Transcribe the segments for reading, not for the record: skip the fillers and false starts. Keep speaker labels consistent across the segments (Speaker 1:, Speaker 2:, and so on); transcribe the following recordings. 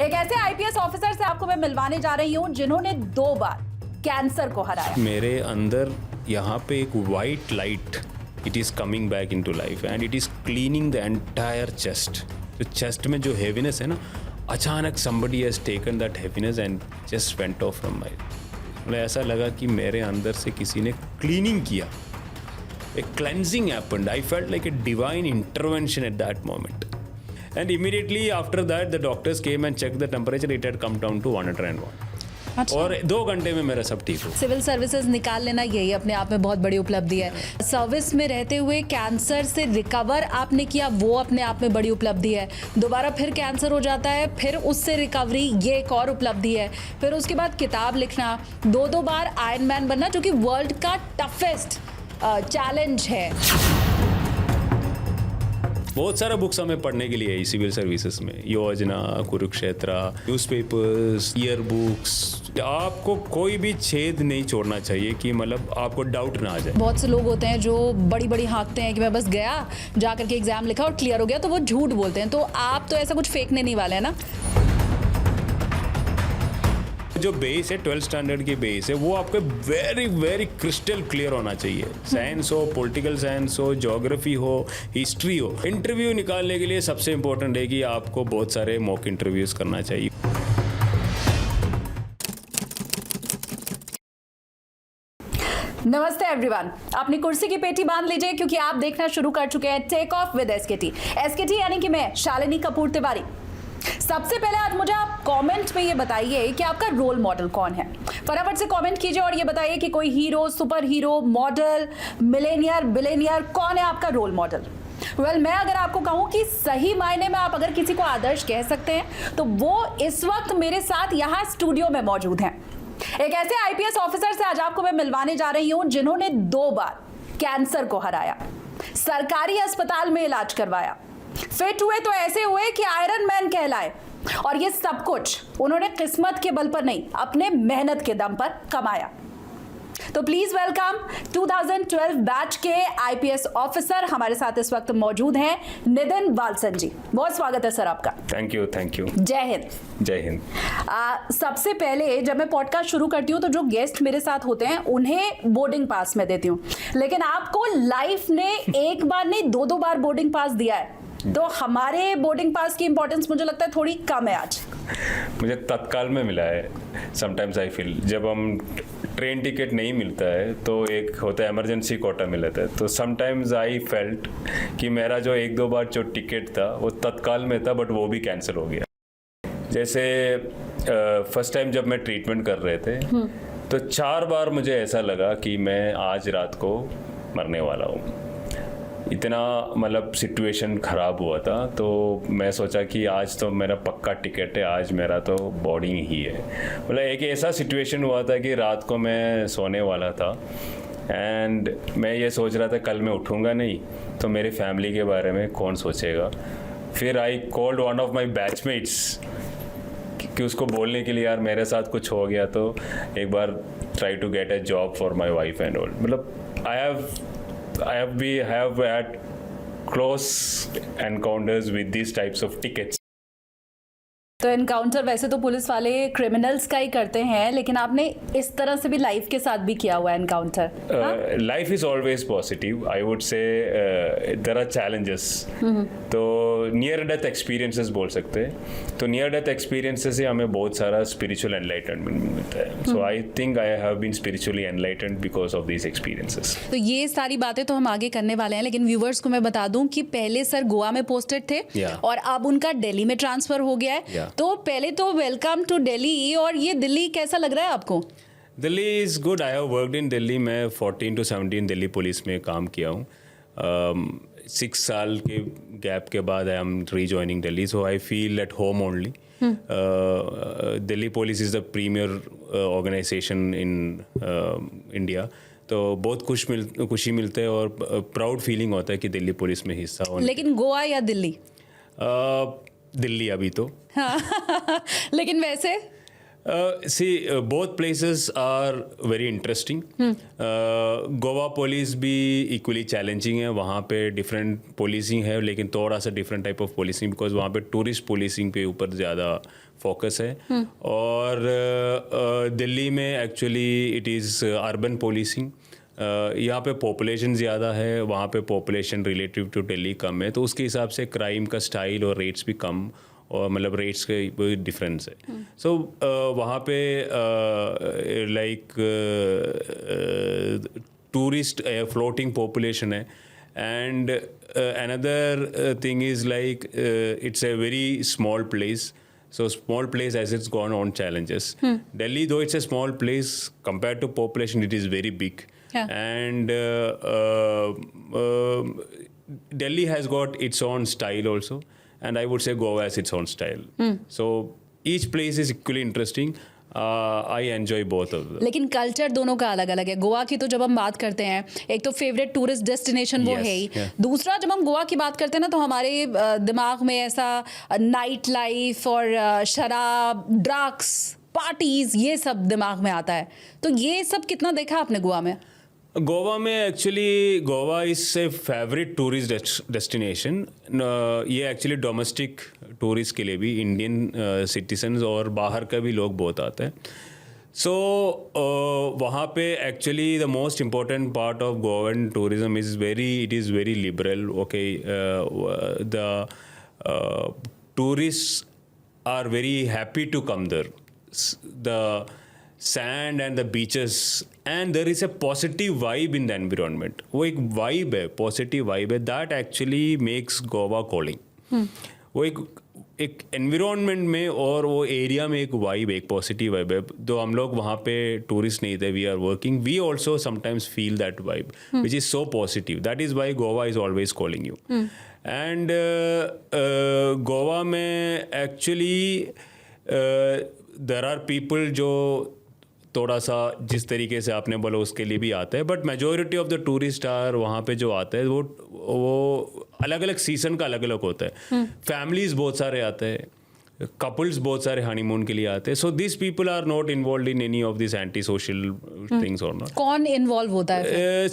Speaker 1: एक ऐसे IPS officer से आपको मैं मिलवाने जा रही हूं जिन्होंने 2 बार कैंसर को हराया।
Speaker 2: मेरे अंदर यहाँ पे एक white light, it is coming back into life and it is cleaning the entire chest. तो चेस्ट में जो हेवीनेस है ना, अचानक somebody has taken that heaviness and just went off from my, मतलब ऐसा लगा कि मेरे अंदर से किसी ने क्लीनिंग किया, a cleansing happened. I felt like a divine intervention at that moment. And immediately after that the doctors came and checked the temperature. It had come down to 101. और 2 घंटे में मेरा सब ठीक हो।
Speaker 1: सिविल सर्विसेज निकाल लेना यही अपने आप में बहुत बड़ी उपलब्धि है। सर्विस में रहते हुए कैंसर से रिकवर आपने किया, वो अपने आप में बड़ी उपलब्धि है। दोबारा फिर कैंसर हो जाता है, फिर उससे रिकवरी, ये एक और उपलब्धि है। फिर उसके बाद किताब लिखना, 2 बार आयरन मैन बनना, जो कि वर्ल्ड का टफेस्ट चैलेंज है।
Speaker 2: बहुत सारा बुक्स हमें पढ़ने के लिए है सिविल सर्विसेज में, Yojana, Kurukshetra, newspapers, year books. आपको कोई भी छेद नहीं छोड़ना चाहिए कि मतलब आपको डाउट ना आ जाए।
Speaker 1: बहुत से लोग होते हैं जो बड़ी बड़ी हाँकते हैं कि मैं बस गया, जा करके एग्जाम लिखा और क्लियर हो गया, तो वो झूठ बोलते हैं। तो आप तो ऐसा कुछ फेंकने नहीं वाले हैं ना।
Speaker 2: जो बेस है 12th स्टैंडर्ड की बेस है, वो आपको वेरी वेरी क्रिस्टल क्लियर होना चाहिए। साइंस हो, पॉलिटिकल साइंस हो, ज्योग्राफी हो, हिस्ट्री हो। इंटरव्यू निकालने के लिए सबसे इंपॉर्टेंट है कि आपको बहुत सारे मॉक इंटरव्यूज करना चाहिए।
Speaker 1: नमस्ते एवरीवन, अपनी कुर्सी की पेटी बांध लीजिए क्योंकि आप देखना शुरू कर चुके हैं take off with SKT. SKT यानी कि मैं शालिनी कपूर तिवारी। सबसे पहले आज मुझे आप कमेंट में ये बताइए कि आपका रोल मॉडल कौन है। फटाफट से कमेंट कीजिए और ये बताइए कि कोई hero, super hero, model, Millionaire, billionaire, कौन है आपका रोल मॉडल। मैं अगर आपको कहूं कि सही मायने में आप अगर किसी को आदर्श कह सकते हैं तो वो इस वक्त मेरे साथ यहां स्टूडियो में मौजूद हैं। एक ऐसे आईपीएस ऑफिसर से आज आपको मैं मिलवाने जा रही हूं जिन्होंने 2 बार कैंसर को हराया, सरकारी अस्पताल में इलाज करवाया, फिट हुए तो ऐसे हुए कि आयरन मैन कहलाए, और ये सब कुछ उन्होंने किस्मत के बल पर नहीं, अपने मेहनत के दम पर कमाया। तो प्लीज वेलकम 2012 बैच के आईपीएस ऑफिसर हमारे साथ इस वक्त मौजूद हैं, नितिन वालसन जी। बहुत स्वागत है सर आपका।
Speaker 2: Thank you, thank you.
Speaker 1: जय हिंद।
Speaker 2: जय हिंद।
Speaker 1: सबसे पहले जब मैं पॉडकास्ट शुरू करती हूँ तो जो गेस्ट मेरे साथ होते हैं उन्हें बोर्डिंग पास में देती हूँ, लेकिन आपको लाइफ ने एक बार नहीं 2 बार बोर्डिंग पास दिया है, तो हमारे बोर्डिंग पास की इंपॉर्टेंस मुझे लगता है थोड़ी कम है आज।
Speaker 2: मुझे तत्काल में मिला है। समटाइम्स आई फील जब हम ट्रेन टिकट नहीं मिलता है तो एक होता है इमरजेंसी कोटा मिलता है, तो समटाइम्स आई फेल्ट कि मेरा जो 1-2 बार जो टिकट था वो तत्काल में था, बट वो भी कैंसिल हो गया। जैसे फर्स्ट टाइम जब मैं ट्रीटमेंट कर रहे थे तो 4 बार मुझे ऐसा लगा कि मैं आज रात को मरने वाला हूँ। इतना मतलब सिचुएशन ख़राब हुआ था, तो मैं सोचा कि आज तो मेरा पक्का टिकट है, आज मेरा तो बोर्डिंग ही है। मतलब एक ऐसा सिचुएशन हुआ था कि रात को मैं सोने वाला था एंड मैं ये सोच रहा था कल मैं उठूँगा नहीं तो मेरी फैमिली के बारे में कौन सोचेगा। फिर I called one of my batchmates कि उसको बोलने के लिए यार मेरे साथ कुछ हो गया तो एक बार try to get a job for my wife and all. मतलब I have had close encounters with these types of tickets.
Speaker 1: तो एनकाउंटर वैसे तो पुलिस वाले क्रिमिनल्स का ही करते हैं, लेकिन आपने इस तरह से भी लाइफ के साथ भी किया हुआ है encounter.
Speaker 2: Life is always positive, I would say there are challenges. तो नियर डेथ एक्सपीरियंसेस बोल सकते हैं। तो नियर डेथ एक्सपीरियंसेस से हमें बहुत सारा स्पिरिचुअल एनलाइटनमेंट मिलता है। So I think I have been spiritually enlightened because of these experiences.
Speaker 1: तो ये सारी बातें तो हम आगे करने वाले हैं, लेकिन व्यूवर्स को मैं बता दूं कि पहले सर गोवा में पोस्टेड थे और अब उनका दिल्ली में ट्रांसफर हो गया है। तो पहले तो वेलकम टू दिल्ली। और ये दिल्ली कैसा लग रहा है आपको?
Speaker 2: Delhi is good. I have worked in Delhi. मैं 14 to 17 दिल्ली पुलिस में काम किया हूँ। 6 साल के गैप के बाद I am rejoining Delhi, so I feel at home only. Delhi police is the premier organisation in India. तो बहुत खुशी मिलते हैं और प्राउड फीलिंग होता है कि दिल्ली पुलिस में हिस्सा हो।
Speaker 1: लेकिन गोवा या दिल्ली?
Speaker 2: दिल्ली अभी तो।
Speaker 1: हाँ लेकिन वैसे
Speaker 2: both places are very interesting. Goa police भी इक्वली चैलेंजिंग है, वहाँ पे डिफरेंट पुलिसिंग है लेकिन थोड़ा सा different type of policing, because वहाँ पे टूरिस्ट पुलिसिंग पे ऊपर ज़्यादा फोकस है. और दिल्ली में actually it is urban policing. यहाँ पे पॉपुलेशन ज़्यादा है, वहाँ पे पॉपुलेशन रिलेटिव टू दिल्ली कम है, तो उसके हिसाब से क्राइम का स्टाइल और रेट्स भी कम, और मतलब रेट्स के डिफरेंस है. सो वहाँ पे लाइक टूरिस्ट फ्लोटिंग पॉपुलेशन है. And another thing is like it's a very small place. So small place as it's gone on challenges. Delhi, though it's a small place, compared to population, it is very big.
Speaker 1: Yeah.
Speaker 2: And Delhi has got its own style also. And I would say Goa has its own style. So each place is equally interesting. I enjoy both of them.
Speaker 1: लेकिन culture दोनों का अलग अलग है. गोवा की तो जब हम बात करते हैं, एक तो फेवरेट टूरिस्ट डेस्टिनेशन वो
Speaker 2: Yes,
Speaker 1: है ही.
Speaker 2: yeah.
Speaker 1: दूसरा जब हम गोवा की बात करते हैं ना, तो हमारे दिमाग में ऐसा नाइट लाइफ और शराब, ड्रग्स, पार्टीज, ये सब दिमाग में आता है. तो ये सब कितना देखा आपने गोवा में?
Speaker 2: गोवा में actually Goa is a favourite tourist destination. ये एक्चुअली डोमेस्टिक टूरिस्ट के लिए भी, इंडियन सिटीजन्स और बाहर का भी लोग बहुत आते हैं. सो वहाँ पे actually the most important part of Goan tourism it is very liberal. Okay, the tourist are very happy to come there. The sand and the beaches, and there is a positive vibe in the environment. वो एक vibe है, positive vibe है, that actually makes Goa calling. वो एक environment में और वो area में एक vibe, एक positive vibe है. तो हम लोग वहाँ पे tourist नहीं थे, we are working, we also sometimes feel that vibe, which is so positive. That is why Goa is always calling you. And Goa में actually there are people जो थोड़ा सा जिस तरीके से आपने बोला उसके लिए भी आते हैं, but majority of the tourist are वहाँ पे जो आते हैं वो अलग अलग सीजन का अलग अलग होता है. फैमिलीज बहुत सारे आते हैं, कपल्स बहुत सारे हनीमून के लिए आते हैं. So this people are not involve in any of this anti social things और नॉट.
Speaker 1: कौन इन्वॉल्व होता है?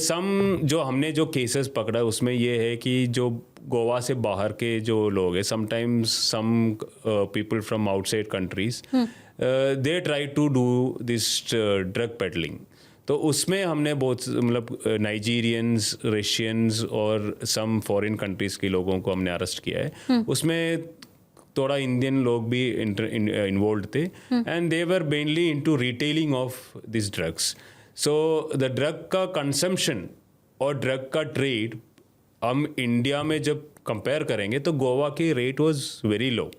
Speaker 2: सम जो हमने जो केसेस पकड़ा उसमें ये है कि जो गोवा से बाहर के जो लोग हैं, sometimes some people from outside countries, they try to do this drug peddling. तो उसमें हमने बहुत मतलब नाइजीरियंस, रशियंस और सम फॉरेन कंट्रीज़ के लोगों को हमने अरेस्ट किया है. उसमें थोड़ा इंडियन लोग भी इन्वॉल्व थे, and they were mainly into retailing of this drugs. So the drug का कंजम्पशन और ड्रग का ट्रेड हम इंडिया में जब कंपेयर करेंगे तो गोवा की rate was very low.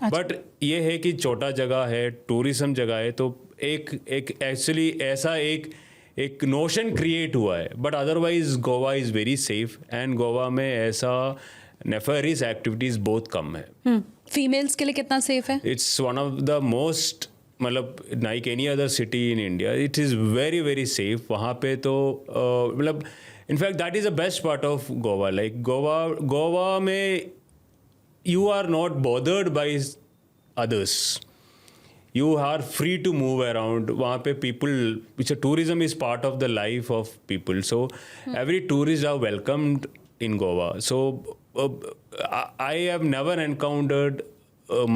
Speaker 2: But ये है कि छोटा जगह है, टूरिज्म जगह है, तो एक एक्चुअली ऐसा एक नोशन क्रिएट हुआ है. But otherwise Goa is very safe, and Goa में ऐसा नेफेरियस एक्टिविटीज़ बहुत कम है.
Speaker 1: फीमेल्स के लिए कितना सेफ है?
Speaker 2: It's one of the most, मतलब like any other city in India, it is very very safe. वहाँ पे तो मतलब in fact that is the best part of Goa. Like Goa में you are not bothered by others. You are free to move around. वहाँ पे people, which a tourism is part of the life of people. So every tourist are welcomed in Goa. So I have never encountered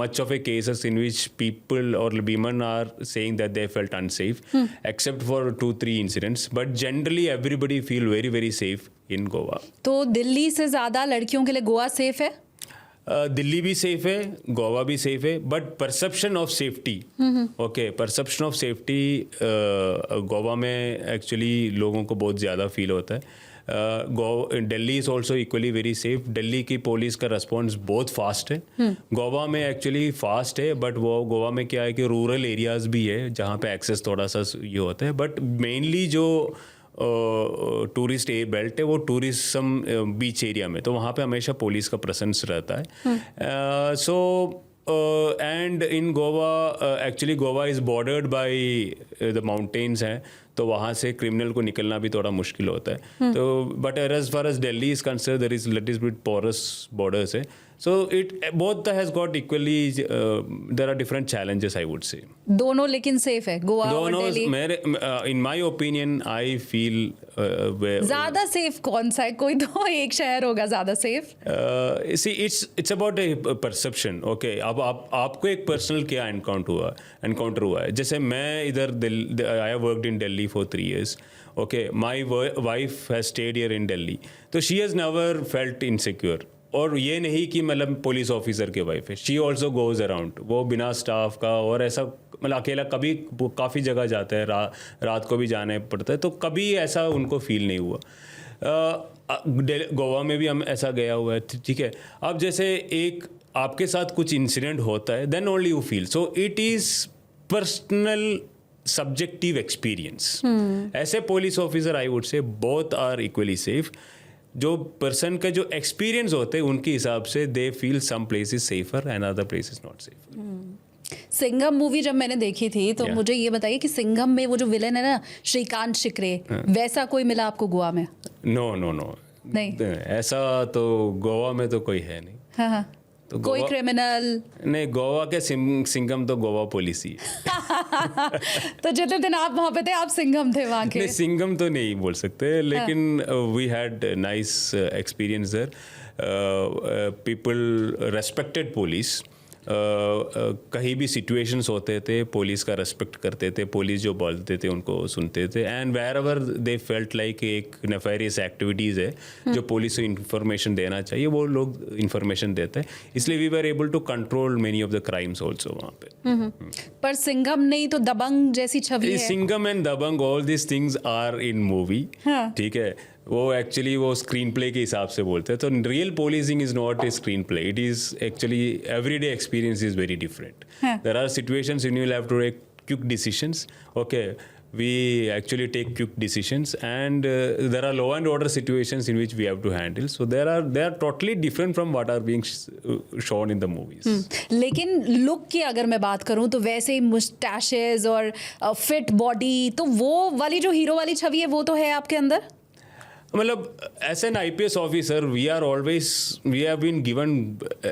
Speaker 2: much of a cases in which people or women are saying that they felt unsafe, except for 2-3 incidents. But generally everybody feel very very safe in Goa.
Speaker 1: तो दिल्ली से ज़्यादा लड़कियों के लिए Goa safe है?
Speaker 2: दिल्ली भी safe है, गोवा भी सेफ है, but perception of safety, okay, perception of safety Goa में एक्चुअली लोगों को बहुत ज़्यादा फील होता है. Delhi is also equally very safe. Delhi की पुलिस का रिस्पॉन्स बहुत फास्ट है. गोवा में एक्चुअली फास्ट है, बट वो गोवा में क्या है कि रूरल एरियाज़ भी है जहाँ पे एक्सेस थोड़ा सा ये होता है. बट मेनली जो टूरिस्ट बेल्ट है वो टूरिज्म बीच एरिया में, तो वहाँ पे हमेशा पुलिस का प्रेजेंस रहता है. So and in Goa actually Goa is bordered by the mountains हैं, तो वहाँ से क्रिमिनल को निकलना भी थोड़ा मुश्किल होता है. तो but as far as Delhi is concern there is little bit porous borders है. So it both has got equally there are different challenges, I would say.
Speaker 1: दोनों लेकिन सेफ है, गोवा और
Speaker 2: दोनों
Speaker 1: दिल्ली।
Speaker 2: मेरे in my opinion I feel
Speaker 1: ज्यादा safe कौन सा है? कोई तो एक शहर होगा ज्यादा safe.
Speaker 2: see it's about a perception. Okay, अब आपको एक पर्सनल क्या एनकाउंटर हुआ है? जैसे मैं इधर I have worked in Delhi for 3 years. Okay, my wife has stayed here in Delhi, so she has never felt insecure. और ये नहीं कि मतलब पुलिस ऑफिसर की वाइफ है, शी ऑल्सो गोज अराउंड, वो बिना स्टाफ का और ऐसा मतलब अकेला कभी काफ़ी जगह जाता है, रात को भी जाने पड़ता है, तो कभी ऐसा उनको फील नहीं हुआ। गोवा में भी हम ऐसा गया हुआ है, ठीक है। अब जैसे एक आपके साथ कुछ इंसिडेंट होता है, then only you feel, so it is personal subjective experience. ऐसे police officer I would say both are equally safe. जो पर्सन का जो एक्सपीरियंस होते हैं उनके हिसाब से they feel some places safer and other places not safer.
Speaker 1: Singham movie जब मैंने देखी थी तो मुझे ये बताइए कि सिंघम में वो जो विलेन है ना श्रीकांत शिकरे, वैसा कोई मिला आपको गोवा में?
Speaker 2: नो
Speaker 1: नहीं,
Speaker 2: ऐसा तो गोवा में तो कोई है नहीं।
Speaker 1: हाँ। तो कोई क्रिमिनल
Speaker 2: नहीं, गोवा के सिंघम तो गोवा पुलिस ही है।
Speaker 1: तो जितने दिन आप वहाँ पे थे आप सिंघम थे वहाँ के?
Speaker 2: नहीं, सिंघम तो नहीं बोल सकते, लेकिन we had nice experience there. People respected police. कहीं भी सिचुएशंस होते थे पुलिस का रेस्पेक्ट करते थे, पुलिस जो बोलते थे उनको सुनते थे, and wherever they felt like एक नेफेरियस एक्टिविटीज़ है जो पुलिस को इन्फॉर्मेशन देना चाहिए वो लोग इन्फॉर्मेशन देते हैं, इसलिए we were able to control many of the crimes also वहाँ पे।
Speaker 1: पर सिंघम नहीं तो दबंग जैसी छवि है।
Speaker 2: Singham and Dabangg all this things are in movie, ठीक है। वो एक्चुअली वो स्क्रीन प्ले के हिसाब से बोलते हैं, तो real policing is not a screen play, it is actually everyday experience is very different. There are situations in you have to take quick decisions, okay, we actually take quick decisions, and there are law and order situations in which we have to handle, so they are totally different from what are being shown in the movies.
Speaker 1: लेकिन look की अगर मैं बात करूं तो वैसे ही moustaches और fit body, तो वो वाली जो हीरो वाली छवि है वो तो है आपके अंदर?
Speaker 2: मतलब as an IPS officer we have been given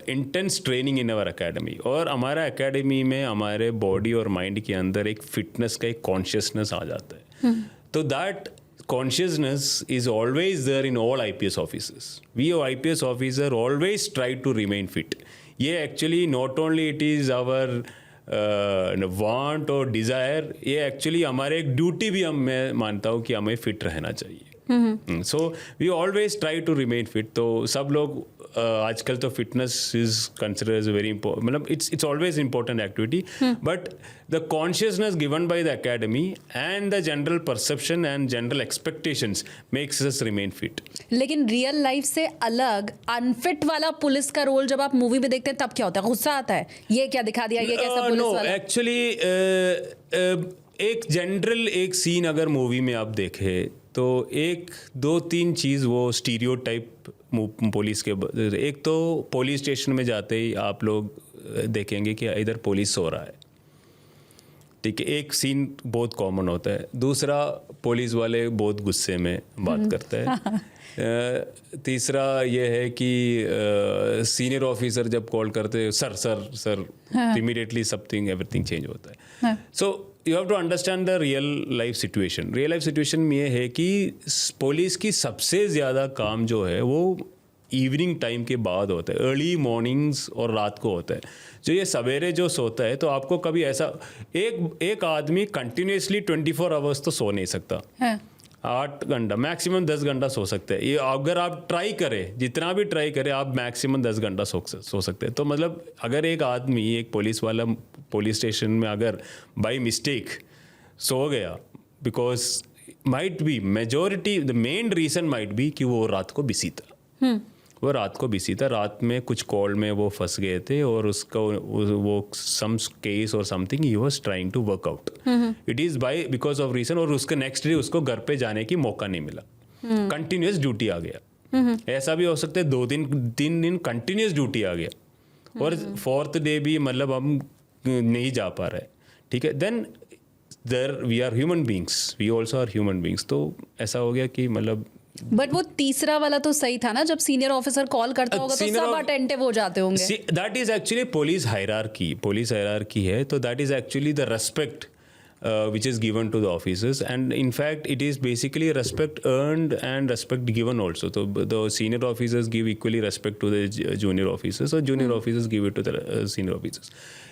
Speaker 2: intense training in our academy, और हमारा एकेडमी में हमारे बॉडी और माइंड के अंदर एक फिटनेस का एक कॉन्शियसनेस आ जाता है, तो that consciousness is always there in all IPS officers. We IPS officer always try to remain fit. ये actually not only it is our want और डिज़ायर, ये एक्चुअली हमारे एक ड्यूटी भी मैं मानता हूँ कि हमें फिट रहना चाहिए। So we always try to remain fit. तो सब लोग आजकल तो fitness is consider as very important, मतलब it's always important activity, but the consciousness given by the academy and the general perception and general expectations makes us remain fit.
Speaker 1: लेकिन real life से अलग unfit वाला police का role जब आप movie में देखते हैं तब क्या होता है? गुस्सा आता है, ये क्या दिखा दिया, ये कैसा पुलिस वाला?
Speaker 2: एक्चुअली एक जनरल एक सीन अगर मूवी में आप देखें तो 1-2-3 चीज़ वो स्टीरियोटाइप पुलिस के, एक तो पुलिस स्टेशन में जाते ही आप लोग देखेंगे कि इधर पुलिस सो रहा है, ठीक है, एक सीन बहुत कॉमन होता है। दूसरा, पुलिस वाले बहुत गुस्से में बात करते हैं। तीसरा ये है कि सीनियर ऑफिसर जब कॉल करते हैं sir sir sir, immediately everything change होता है। So you have to understand the real life situation. Real life situation में ये है कि पुलिस की सबसे ज़्यादा काम जो है वो इवनिंग टाइम के बाद होता है, अर्ली मॉर्निंग्स और रात को होता है। जो ये सवेरे जो सोता है, तो आपको कभी ऐसा एक आदमी कंटिन्यूसली 24 आवर्स तो सो नहीं सकता, 8 घंटा मैक्सिमम 10 घंटा सो सकते हैं। ये अगर आप ट्राई करें, जितना भी ट्राई करें, आप मैक्सिमम 10 घंटा सो सकते हैं। तो मतलब अगर एक आदमी, एक पुलिस वाला पुलिस स्टेशन में अगर बाय मिस्टेक सो गया, because might be majority the main reason might be कि वो रात को बिजी था, वो रात को बिजी था, रात में कुछ कॉल में वो फंस गए थे और उसका वो सम केस और something he was trying to work out, it is by because of reason, और उसके नेक्स्ट डे उसको घर पे जाने की मौका नहीं मिला, कंटिन्यूस ड्यूटी आ गया। ऐसा भी हो सकता है 2-3 दिन कंटिन्यूस ड्यूटी आ गया, और 4th डे भी मतलब हम नहीं जा पा रहे, ठीक है। Then we are human beings, we also are human beings, तो ऐसा हो गया कि मतलब
Speaker 1: बट वो तीसरा वाला तो सही था ना, जब सीनियर ऑफिसर कॉल करता होगा तो सब अटेंटिव हो जाते होंगे.
Speaker 2: That is actually police hierarchy है, तो that is actually the respect which is given to the officers, and in fact it is basically respect earned and respect given also. So the senior officers give equally respect to the junior officers, or junior officers give it to the senior officers.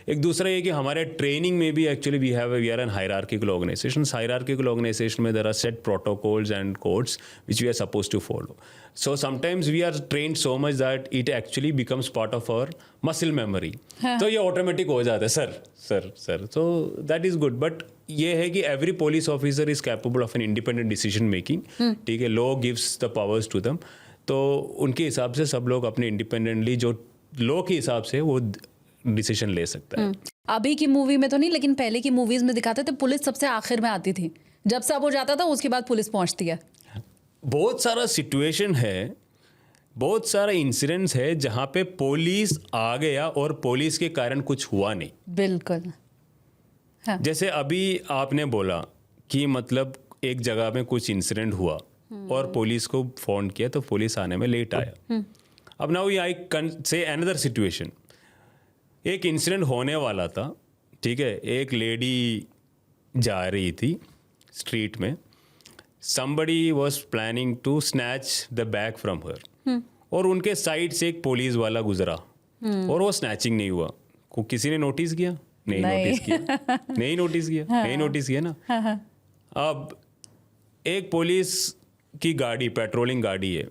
Speaker 2: एक दूसरा ये कि हमारे training में भी actually we are an hierarchical organisation में there are set protocols and codes which we are suppose to follow. So sometimes we are trained so much that it actually becomes part of our muscle memory. तो ये automatic हो जाता है sir. So that is good. But ये है कि every police officer is capable of an independent decision making. ठीक है, law gives the powers to them. तो उनके हिसाब से सब लोग अपने इंडिपेंडेंटली जो लॉ के हिसाब से वो डिसीजन ले सकता है.
Speaker 1: अभी की मूवी में तो नहीं, लेकिन पहले की मूवीज में दिखाते थे पुलिस सबसे आखिर में आती थी. जब सब हो जाता था उसके बाद पुलिस पहुंचती है.
Speaker 2: बहुत सारा सिचुएशन है, बहुत सारा इंसिडेंट्स है जहाँ पे पुलिस आ गया और पुलिस के कारण कुछ हुआ नहीं.
Speaker 1: बिल्कुल. हाँ.
Speaker 2: जैसे अभी आपने बोला कि मतलब एक जगह में कुछ इंसिडेंट हुआ और पुलिस को फोन किया तो पुलिस आने में लेट आया. अब now I can say another situation. एक इंसिडेंट होने वाला था, ठीक है, एक लेडी जा रही थी स्ट्रीट में. somebody was planning to snatch the bag from her. और उनके साइड से एक पुलिस वाला गुजरा और वो स्नैचिंग नहीं हुआ. किसी ने नोटिस किया? नहीं नोटिस किया ना. अब एक पुलिस की गाड़ी, पेट्रोलिंग गाड़ी है.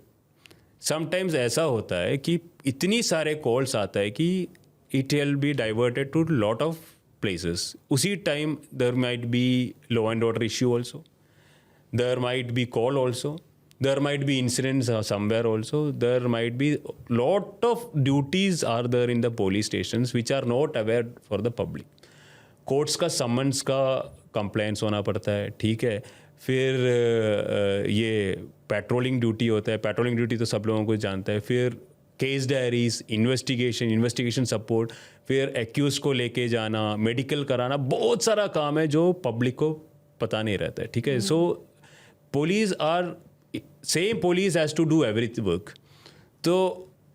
Speaker 2: समटाइम्स ऐसा होता है कि इतनी सारे कॉल्स आता है कि it will be diverted to lot of places. उसी time there might be law and order issue also. There might be call also. There might be incidents somewhere also. There might be lot of duties are there in the police stations which are not aware for the public. Courts का summons का complaints होना पड़ता है, ठीक है. फिर ये patrolling duty होता है. पेट्रोलिंग ड्यूटी तो सब लोगों को जानता है. फिर केस डायरीज, इन्वेस्टिगेशन सपोर्ट, फिर एक्यूज को लेके जाना, मेडिकल कराना, बहुत सारा काम है जो पब्लिक को पता नहीं रहता है, ठीक है. So police has to do every work. तो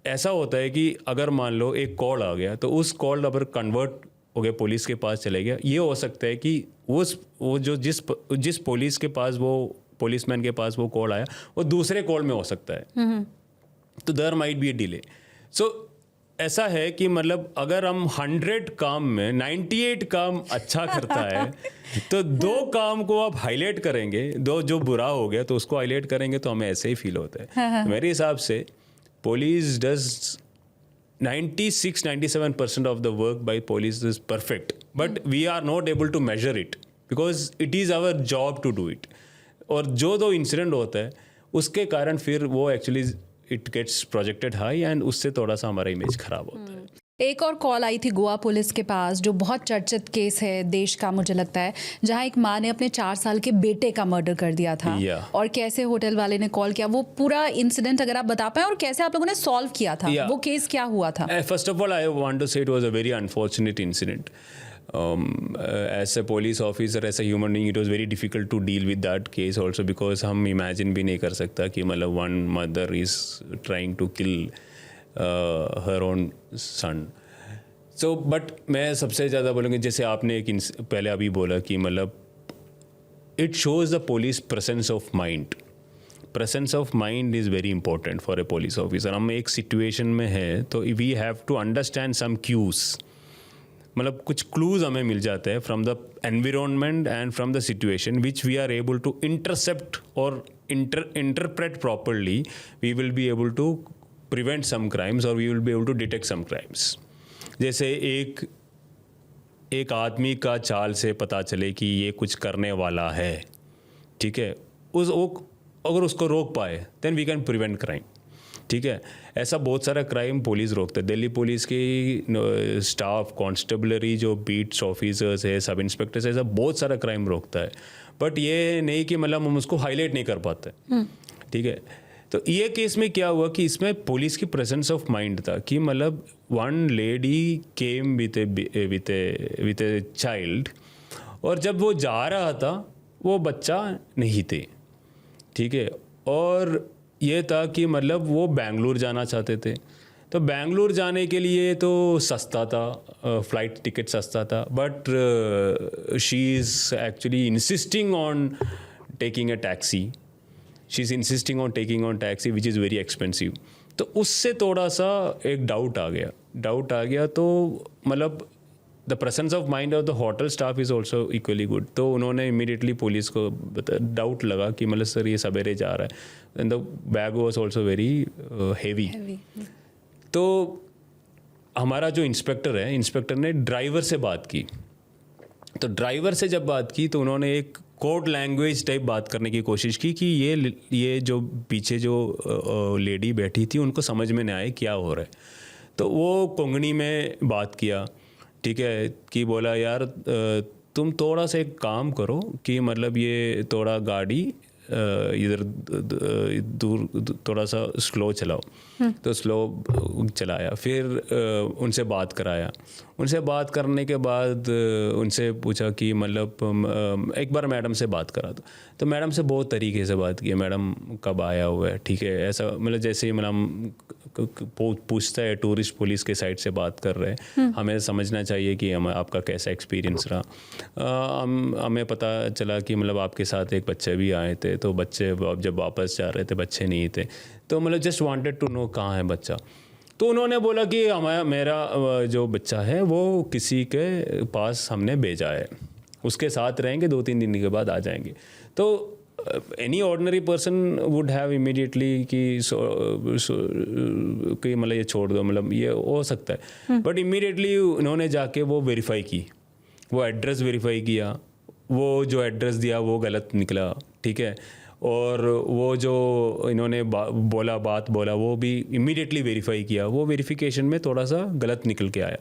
Speaker 2: ऐसा होता है कि अगर मान लो एक कॉल आ गया तो उस कॉल अगर कन्वर्ट हो गया, पुलिस के पास चले गया, ये हो सकता है कि वो जो जिस पुलिस के पास वो पुलिसमैन के पास वो कॉल आया वो दूसरे कॉल में हो सकता है. तो there might be a delay. So ऐसा है कि मतलब अगर हम 100 काम में 98 काम अच्छा करता है तो 2 काम को आप हाईलाइट करेंगे, 2 जो बुरा हो गया तो उसको हाईलाइट करेंगे तो हमें ऐसे ही फील होता है. मेरे हिसाब से police does 96-97% of the work by police is perfect, but we are not able to measure it because it is our job to do it. और जो 2 इंसिडेंट होता है उसके कारण फिर वो actually it gets projected high and उससे थोड़ा सा हमारा इमेज खराब होता है.
Speaker 1: एक और कॉल आई थी गोवा पुलिस के पास जो बहुत चर्चित केस है देश का, मुझे लगता है, जहां एक माँ ने अपने 4 साल के बेटे का मर्डर कर दिया था. और कैसे होटल वाले ने कॉल किया, वो पूरा इंसिडेंट अगर आप बता पाए और कैसे आप लोगों ने सॉल्व किया था. वो केस क्या हुआ था?
Speaker 2: First of all I want to say it was a very unfortunate incident. As a police officer, as a human being, it was very difficult to deal with that case also because हम imagine भी नहीं कर सकता कि मतलब one mother is trying to kill her own son. So but मैं सबसे ज़्यादा बोलूँगा, जैसे आपने एक पहले अभी बोला कि मतलब it shows the police presence of mind. Presence of mind is very important for a police officer. हम एक situation में हैं तो we have to understand some cues. मतलब कुछ क्लूज हमें मिल जाते हैं from the environment and from the situation which we are able to intercept और interpret properly. We will be able to prevent some crimes और we will be able to detect some crimes. जैसे एक आदमी का चाल से पता चले कि ये कुछ करने वाला है, ठीक है, अगर उसको रोक पाए then we can prevent crime. ठीक है, ऐसा बहुत सारा क्राइम पुलिस रोकता है. दिल्ली पुलिस की स्टाफ, कॉन्स्टेबलरी, जो बीट्स ऑफिसर्स है, सब इंस्पेक्टर्स, ऐसा बहुत सारा क्राइम रोकता है. बट ये नहीं कि मतलब हम उसको हाईलाइट नहीं कर पाते. ठीक है, तो ये केस में क्या हुआ कि इसमें पुलिस की प्रेजेंस ऑफ माइंड था कि मतलब one lady came with a child, और जब वो जा रहा था वो बच्चा नहीं थे. ठीक है, और ये था कि मतलब वो बेंगलुरु जाना चाहते थे, तो बेंगलुरु जाने के लिए तो सस्ता था, फ़्लाइट टिकट सस्ता था, but she is actually insisting on taking a taxi, she is insisting on taking on taxi which is very expensive. तो उससे थोड़ा सा एक डाउट आ गया तो मतलब the presence of mind of the hotel staff is also equally good. तो उन्होंने इमीडिएटली पुलिस को डाउट लगा कि मतलब सर ये सवेरे जा रहा है, and the bag was also very heavy. तो हमारा जो इंस्पेक्टर ने ड्राइवर से बात की, तो ड्राइवर से जब बात की तो उन्होंने एक कोड लैंग्वेज टाइप बात करने की कोशिश की कि ये जो पीछे जो लेडी बैठी थी उनको समझ में नहीं आए क्या हो रहा है। तो वो कोंकणी में बात किया, ठीक है, कि बोला यार तुम थोड़ा सा एक काम करो कि मतलब ये थोड़ा गाड़ी इधर दूर थोड़ा सा स्लो चलाओ। तो स्लो चलाया, फिर उनसे बात कराया। उनसे बात करने के बाद उनसे पूछा कि मतलब एक बार मैडम से बात करा दो। तो मैडम से बहुत तरीके से बात की, मैडम कब आया हुआ है, ठीक है, ऐसा मतलब जैसे ही मतलब पूछता है टूरिस्ट पुलिस के साइड से बात कर रहे हैं, हमें समझना चाहिए कि हम आपका कैसा एक्सपीरियंस रहा। हमें पता चला कि मतलब आपके साथ एक बच्चे भी आए थे, तो बच्चे जब वापस जा रहे थे बच्चे नहीं थे, तो मतलब जस्ट वांटेड टू नो कहाँ है बच्चा। तो उन्होंने बोला कि मेरा जो बच्चा है वो किसी के पास हमने भेजा है, उसके साथ रहेंगे, 2-3 दिन के बाद आ जाएंगे। तो any ordinary person would have immediately कि मतलब ये छोड़ दो, मतलब ये हो सकता है, बट इमीडिएटली उन्होंने जाके वो वेरीफाई की, वो एड्रेस वेरीफाई किया, वो जो एड्रेस दिया वो गलत निकला, ठीक है, और वो जो इन्होंने बात बोला वो भी इमीडिएटली वेरीफाई किया, वो वेरिफिकेशन में थोड़ा सा गलत निकल के आया।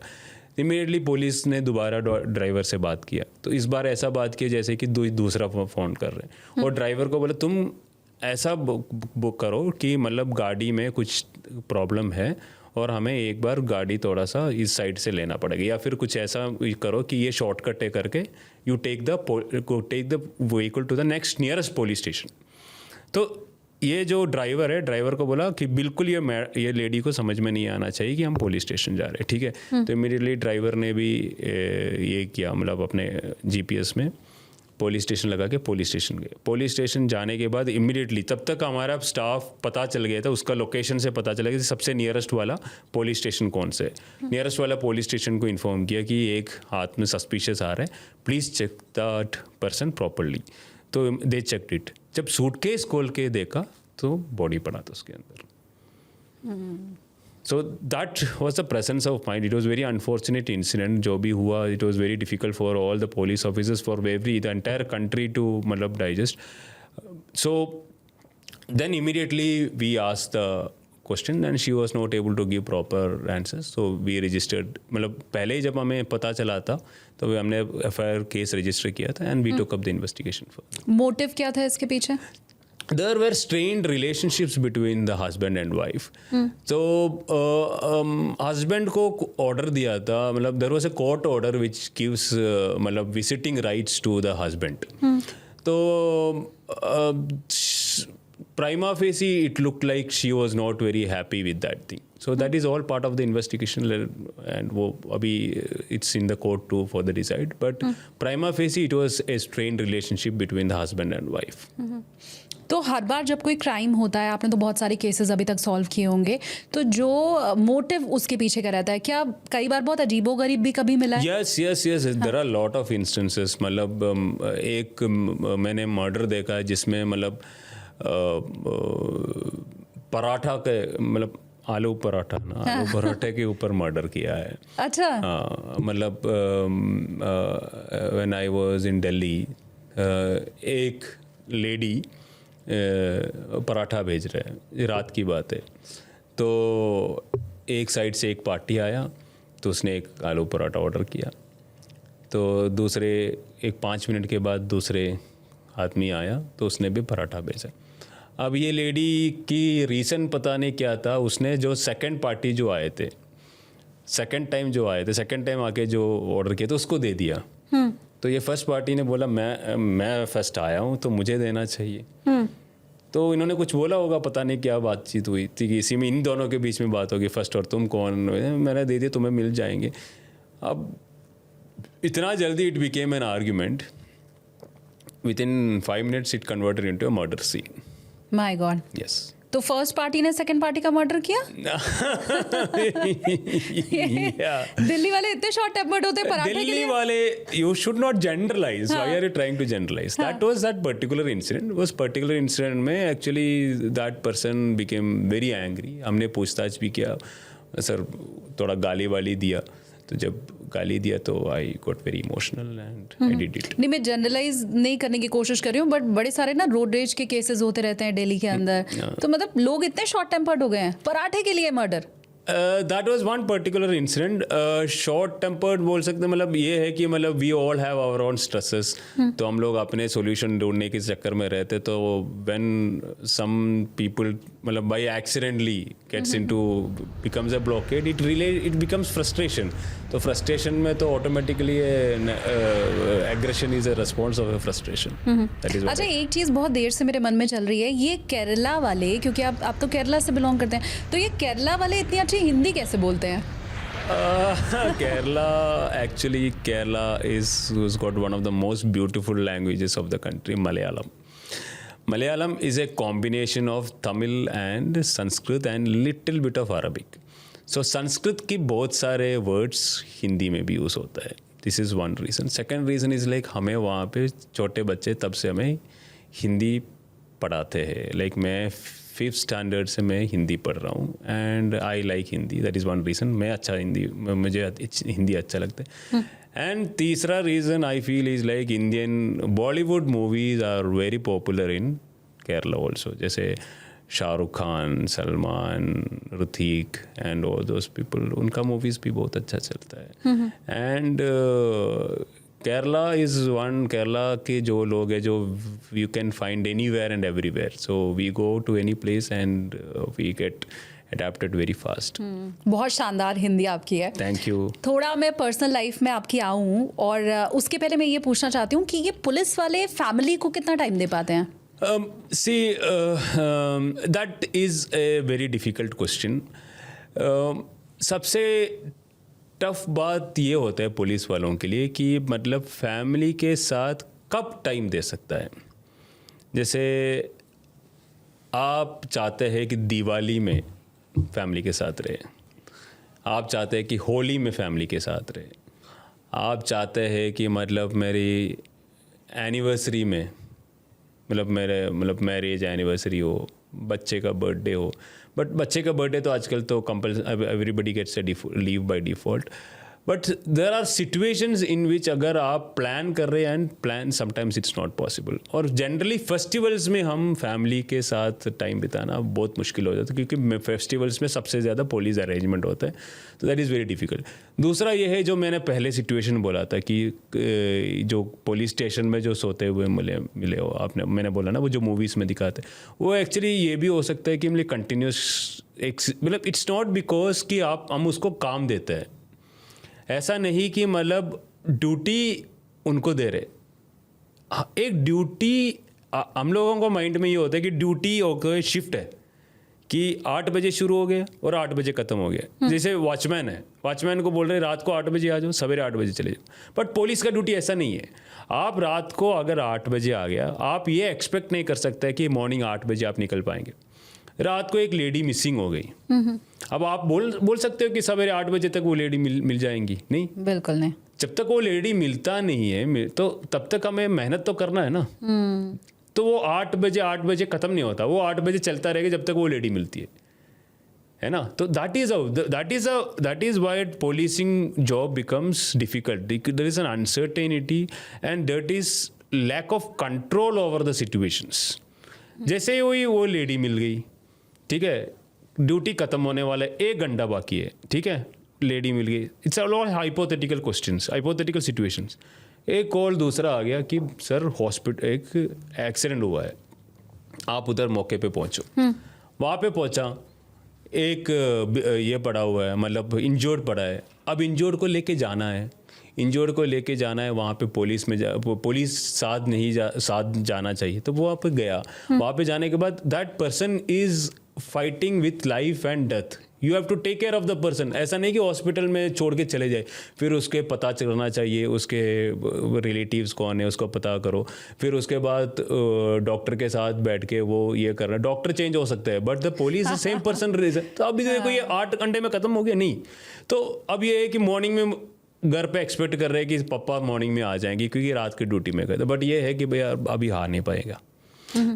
Speaker 2: इमीडिएटली पुलिस ने दोबारा ड्राइवर से बात किया, तो इस बार ऐसा बात किया जैसे कि दूसरा फ़ोन कर रहे हैं, और ड्राइवर को बोला तुम ऐसा बुक करो कि मतलब गाड़ी में कुछ प्रॉब्लम है और हमें एक बार गाड़ी थोड़ा सा इस साइड से लेना पड़ेगा, या फिर कुछ ऐसा करो कि ये शॉर्टकट है करके you take the vehicle to the next nearest police station. तो ये जो ड्राइवर है, ड्राइवर को बोला कि बिल्कुल ये लेडी को समझ में नहीं आना चाहिए कि हम पुलिस स्टेशन जा रहे हैं, ठीक है। तो इमीडिएटली ड्राइवर ने भी ये किया, मतलब अपने जीपीएस में पुलिस स्टेशन लगा के पुलिस स्टेशन गए। पुलिस स्टेशन जाने के बाद इमीडिएटली, तब तक हमारा स्टाफ पता चल गया था, उसका लोकेशन से पता चला कि सबसे नियरेस्ट वाला पुलिस स्टेशन कौन से, नियरेस्ट वाला पुलिस स्टेशन को इन्फॉर्म किया कि एक हाथ में सस्पिशियस आ रहा है, please check that person properly. तो दे चेक्ड इट। जब सूटकेस खोल के देखा तो बॉडी पड़ा था उसके अंदर। So that was the presence of mind. It was very unfortunate incident जो भी हुआ। It was very difficult for all the police officers, for every the entire country to मतलब digest. So then immediately we asked the question and she was not able to give proper answers, so we registered. मतलब पहले ही जब हमें पता चला था तो हमने एफआईआर केस रजिस्टर किया था and we took up the investigation.
Speaker 1: Motive क्या था इसके पीछे?
Speaker 2: There were strained relationships between the husband and wife. So husband को order दिया था, मतलब there was a court order which gives मतलब visiting rights to the husband. तो prima facie it looked like she was not very happy with that thing. So that is all part of the investigation and वो अभी it's in the court to further decide. But prima facie it was a strained relationship between the husband and wife.
Speaker 1: तो हर बार जब कोई crime होता है, आपने तो बहुत सारे केसेस अभी तक सॉल्व किए होंगे, तो जो मोटिव उसके पीछे का रहता है, क्या कई बार बहुत अजीबोगरीब भी कभी मिला है?
Speaker 2: Yes there are lot of instances. मतलब एक मैंने मर्डर देखा है जिसमें मतलब पराठा के मतलब आलू पराठा ना, आलू पराठे के ऊपर मर्डर किया है।
Speaker 1: अच्छा।
Speaker 2: हाँ, मतलब when I was in Delhi, एक लेडी पराठा भेज रहे हैं, रात की बात है, तो एक साइड से एक पार्टी आया तो उसने एक आलू पराठा ऑर्डर किया, तो दूसरे एक 5 मिनट के बाद दूसरे आदमी आया तो उसने भी पराठा भेजा। अब ये लेडी की रीज़न पता नहीं क्या था, उसने जो सेकंड पार्टी जो आए थे, सेकंड टाइम आके जो ऑर्डर किया तो उसको दे दिया। तो ये फर्स्ट पार्टी ने बोला मैं फर्स्ट आया हूँ तो मुझे देना चाहिए। तो इन्होंने कुछ बोला होगा, पता नहीं क्या बातचीत हुई थी कि इसी में इन दोनों के बीच में बात होगी फर्स्ट, और तुम कौन, मैंने दे दिया, तुम्हें मिल जाएंगे। अब इतना जल्दी it became an argument, within 5 minutes it converted into a murder scene.
Speaker 1: My god.
Speaker 2: Yes.
Speaker 1: तो फर्स्ट पार्टी ने सेकंड पार्टी का मर्डर किया? दिल्ली वाले इतने शॉर्ट टेम्पर्ड होते हैं पराठे के
Speaker 2: दिल्ली
Speaker 1: लिए?
Speaker 2: वाले, you should not generalize. Why are you trying to generalize? That particular incident was particular incident में actually that person became very angry. हमने पूछताछ भी किया, सर थोड़ा गाली वाली दिया, तो जब गाली दिया तो I got very emotional and I did it.
Speaker 1: नहीं, मैं जनरलाइज नहीं करने की कोशिश कर रही हूँ, बट बड़े सारे ना रोड रेज के केसेस होते रहते हैं दिल्ली के अंदर, तो मतलब लोग इतने शॉर्ट टेम्पर्ड हो गए हैं, पराठे के लिए murder.
Speaker 2: That was one particular incident. Short tempered बोल सकते हैं, मतलब ये है कि मतलब we all have our own stresses, तो हम लोग अपने सॉल्यूशन ढूंढने के चक्कर में रहते, तो व्हेन सम पीपल मतलब by accidentally gets into becomes a blockade, it becomes frustration. तो फ्रस्ट्रेशन में तो automatically aggression is a response of a frustration. That is.
Speaker 1: अच्छा, एक चीज़ बहुत देर से मेरे मन में चल रही है, ये केरला वाले, क्योंकि आप तो केरला से बिलोंग करते हैं, तो ये केरला वाले इतनी अच्छी हिंदी कैसे बोलते हैं?
Speaker 2: Kerala has got one of the most beautiful languages of the country, Malayalam. Malayalam is a combination of Tamil and Sanskrit and little bit of Arabic. So Sanskrit की बहुत सारे वर्ड्स हिंदी में भी यूज़ होता है. This is one reason. Second reason is like हमें वहाँ पे छोटे बच्चे तब से हमें हिंदी पढ़ाते हैं. लाइक मैं 5th स्टैंडर्ड से मैं हिंदी पढ़ रहा हूँ and I like Hindi. That is one reason. मैं अच्छा मुझे हिंदी अच्छा लगता है. एंड तीसरा reason I feel is like Indian Bollywood movies are very popular in Kerala also. जैसे Shahrukh Khan, Salman, Hrithik and all those people, उनका मूवीज़ भी बहुत अच्छा चलता है. And Kerala is one, Kerala के जो लोग हैं जो you can find anywhere and everywhere. So we go to any place and we get adapted very fast.
Speaker 1: बहुत शानदार हिंदी आपकी है.
Speaker 2: Thank you.
Speaker 1: थोड़ा मैं पर्सनल लाइफ में आपकी आऊँ और उसके पहले मैं ये पूछना चाहती हूँ कि ये पुलिस वाले फैमिली को कितना टाइम दे पाते हैं?
Speaker 2: That is a very difficult question. सबसे टफ बात ये होता है पुलिस वालों के लिए कि मतलब फैमिली के साथ कब टाइम दे सकता है. जैसे आप चाहते हैं कि दिवाली में फैमिली के साथ रहे, आप चाहते हैं कि होली में फैमिली के साथ रहे, आप चाहते हैं कि मतलब मेरी एनिवर्सरी में मतलब मैरिज एनिवर्सरी हो, बच्चे का बर्थडे हो. बट बच्चे का बर्थडे तो आजकल तो compulsory, everybody gets a leave by default. But there are situations in which अगर आप प्लान कर रहे हैं and plan sometimes it's not possible. और जनरली फेस्टिवल्स में हम फैमिली के साथ टाइम बिताना बहुत मुश्किल हो जाता है क्योंकि फेस्टिवल्स में सबसे ज़्यादा पुलिस अरेंजमेंट होता है. तो दैट इज़ वेरी डिफ़िकल्ट. दूसरा ये है जो मैंने पहले सिचुएशन बोला था कि जो पुलिस स्टेशन में जो सोते हुए मिले हो आपने, मैंने बोला ना वो जो मूवीज़ में दिखाते हैं, वो एक्चुअली ये भी हो सकता है कि मतलब कंटिन्यूस मतलब इट्स नॉट बिकॉज कि हम उसको काम देते हैं. ऐसा नहीं कि मतलब ड्यूटी उनको दे रहे. एक ड्यूटी हम लोगों को माइंड में ये होता है कि ड्यूटी होकर शिफ्ट है कि 8 बजे शुरू हो गया और 8 बजे ख़त्म हो गया. जैसे वॉचमैन है, वॉचमैन को बोल रहे रात को 8 बजे आ जाओ, सवेरे 8 बजे चले जाओ. बट पुलिस का ड्यूटी ऐसा नहीं है. आप रात को अगर 8 बजे आ गया, आप ये एक्सपेक्ट नहीं कर सकते कि मॉर्निंग 8 बजे आप निकल पाएंगे. रात को एक लेडी मिसिंग हो गई, अब आप बोल सकते हो कि सवेरे 8 बजे तक वो लेडी मिल जाएंगी? नहीं,
Speaker 1: बिल्कुल नहीं.
Speaker 2: जब तक वो लेडी मिलता नहीं है तो तब तक हमें मेहनत तो करना है ना. तो वो 8 बजे ख़त्म नहीं होता, वो 8 बजे चलता रहेगा जब तक वो लेडी मिलती है ना. तो that is why policing job becomes difficult. There is an uncertainty and that is lack of control over the situations. जैसे ही वो लेडी मिल गई, ठीक है, ड्यूटी ख़त्म होने वाला है, 1 घंटा बाकी है, ठीक है, लेडी मिल गई. It's all hypothetical questions, hypothetical situations. एक कॉल दूसरा आ गया कि सर हॉस्पिटल एक एक्सीडेंट हुआ है, आप उधर मौके पे पहुंचो. वहाँ पे पहुंचा, एक ये पड़ा हुआ है, मतलब इंजर्ड पड़ा है. अब इंजर्ड को लेके जाना है.
Speaker 3: इंजर्ड को लेके जाना है वहाँ पे पुलिस साथ जाना चाहिए, तो वो वहाँ पे गया। वहाँ पे जाने के बाद that person is fighting with life and death, you have to take care of the person. ऐसा नहीं कि हॉस्पिटल में छोड़ के चले जाए, फिर उसके पता चलना चाहिए उसके रिलेटिव्स कौन है, उसको पता करो, फिर उसके बाद डॉक्टर के साथ बैठ के वो ये करना। डॉक्टर चेंज हो सकता है but the police same person. तो अभी देखो ये 8 घंटे में ख़त्म हो गया नहीं, तो अब ये है कि मॉर्निंग में घर पे एक्सपेक्ट कर रहे हैं कि पापा मॉर्निंग में आ जाएंगे क्योंकि रात की ड्यूटी में गए थे, बट ये है कि भैया अभी आ नहीं पाएगा।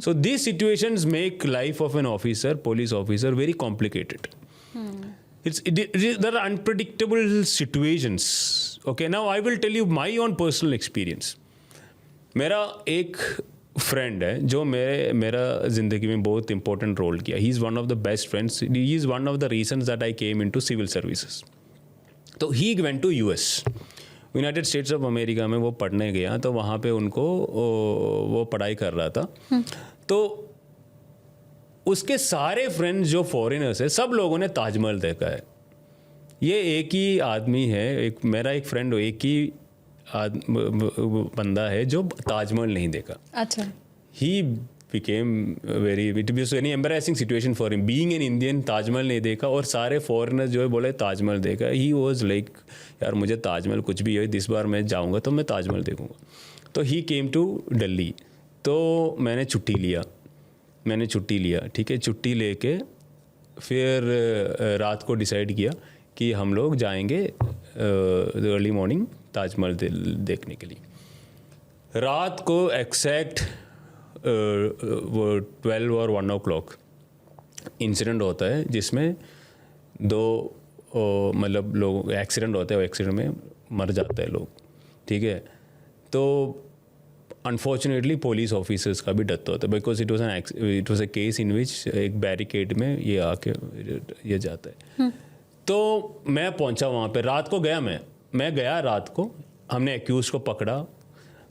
Speaker 3: So these situations make life of an officer, police officer, very complicated. There are unpredictable situations. Okay, now I will tell you my own personal experience. मेरा एक फ्रेंड है जो मेरा ज़िंदगी में बहुत इंपॉर्टेंट रोल किया. He is one of the best friends. He is one of the reasons that I came into civil services. तो he went to US. United states of America में वो पढ़ने गया, तो वहाँ पे उनको वो पढ़ाई कर रहा था. तो उसके सारे फ्रेंड्स जो फॉरेनर्स है, सब लोगों ने ताजमहल देखा है. ये एक ही आदमी है, मेरा एक फ्रेंड एक ही बंदा है जो ताजमहल नहीं देखा.
Speaker 1: अच्छा.
Speaker 3: ही became it was very embarrassing situation for him being an Indian. Taj Mahal नहीं देखा और सारे फॉरेनर्स जो है बोले ताजमहल देखा. he was like यार मुझे ताजमहल कुछ भी है, इस बार मैं जाऊँगा तो मैं ताजमहल देखूँगा. तो he came to दिल्ली. तो मैंने छुट्टी लिया. ठीक है, छुट्टी लेके फिर रात को डिसाइड किया कि हम लोग जाएंगे अर्ली मॉर्निंग ताजमहल देखने के लिए. रात को एग्जैक्ट वो 12 और 1 o'clock इंसिडेंट होता है जिसमें 2 मतलब लोग एक्सीडेंट होता है. वो एक्सीडेंट में मर जाता है लोग. ठीक है, तो अनफॉर्चुनेटली पुलिस ऑफिसर्स का भी डेथ होता है because it was a case in which एक बैरिकेड में ये आके ये जाता है. तो मैं पहुंचा वहाँ पे, रात को गया. मैं गया रात को. हमने एक्यूज को पकड़ा.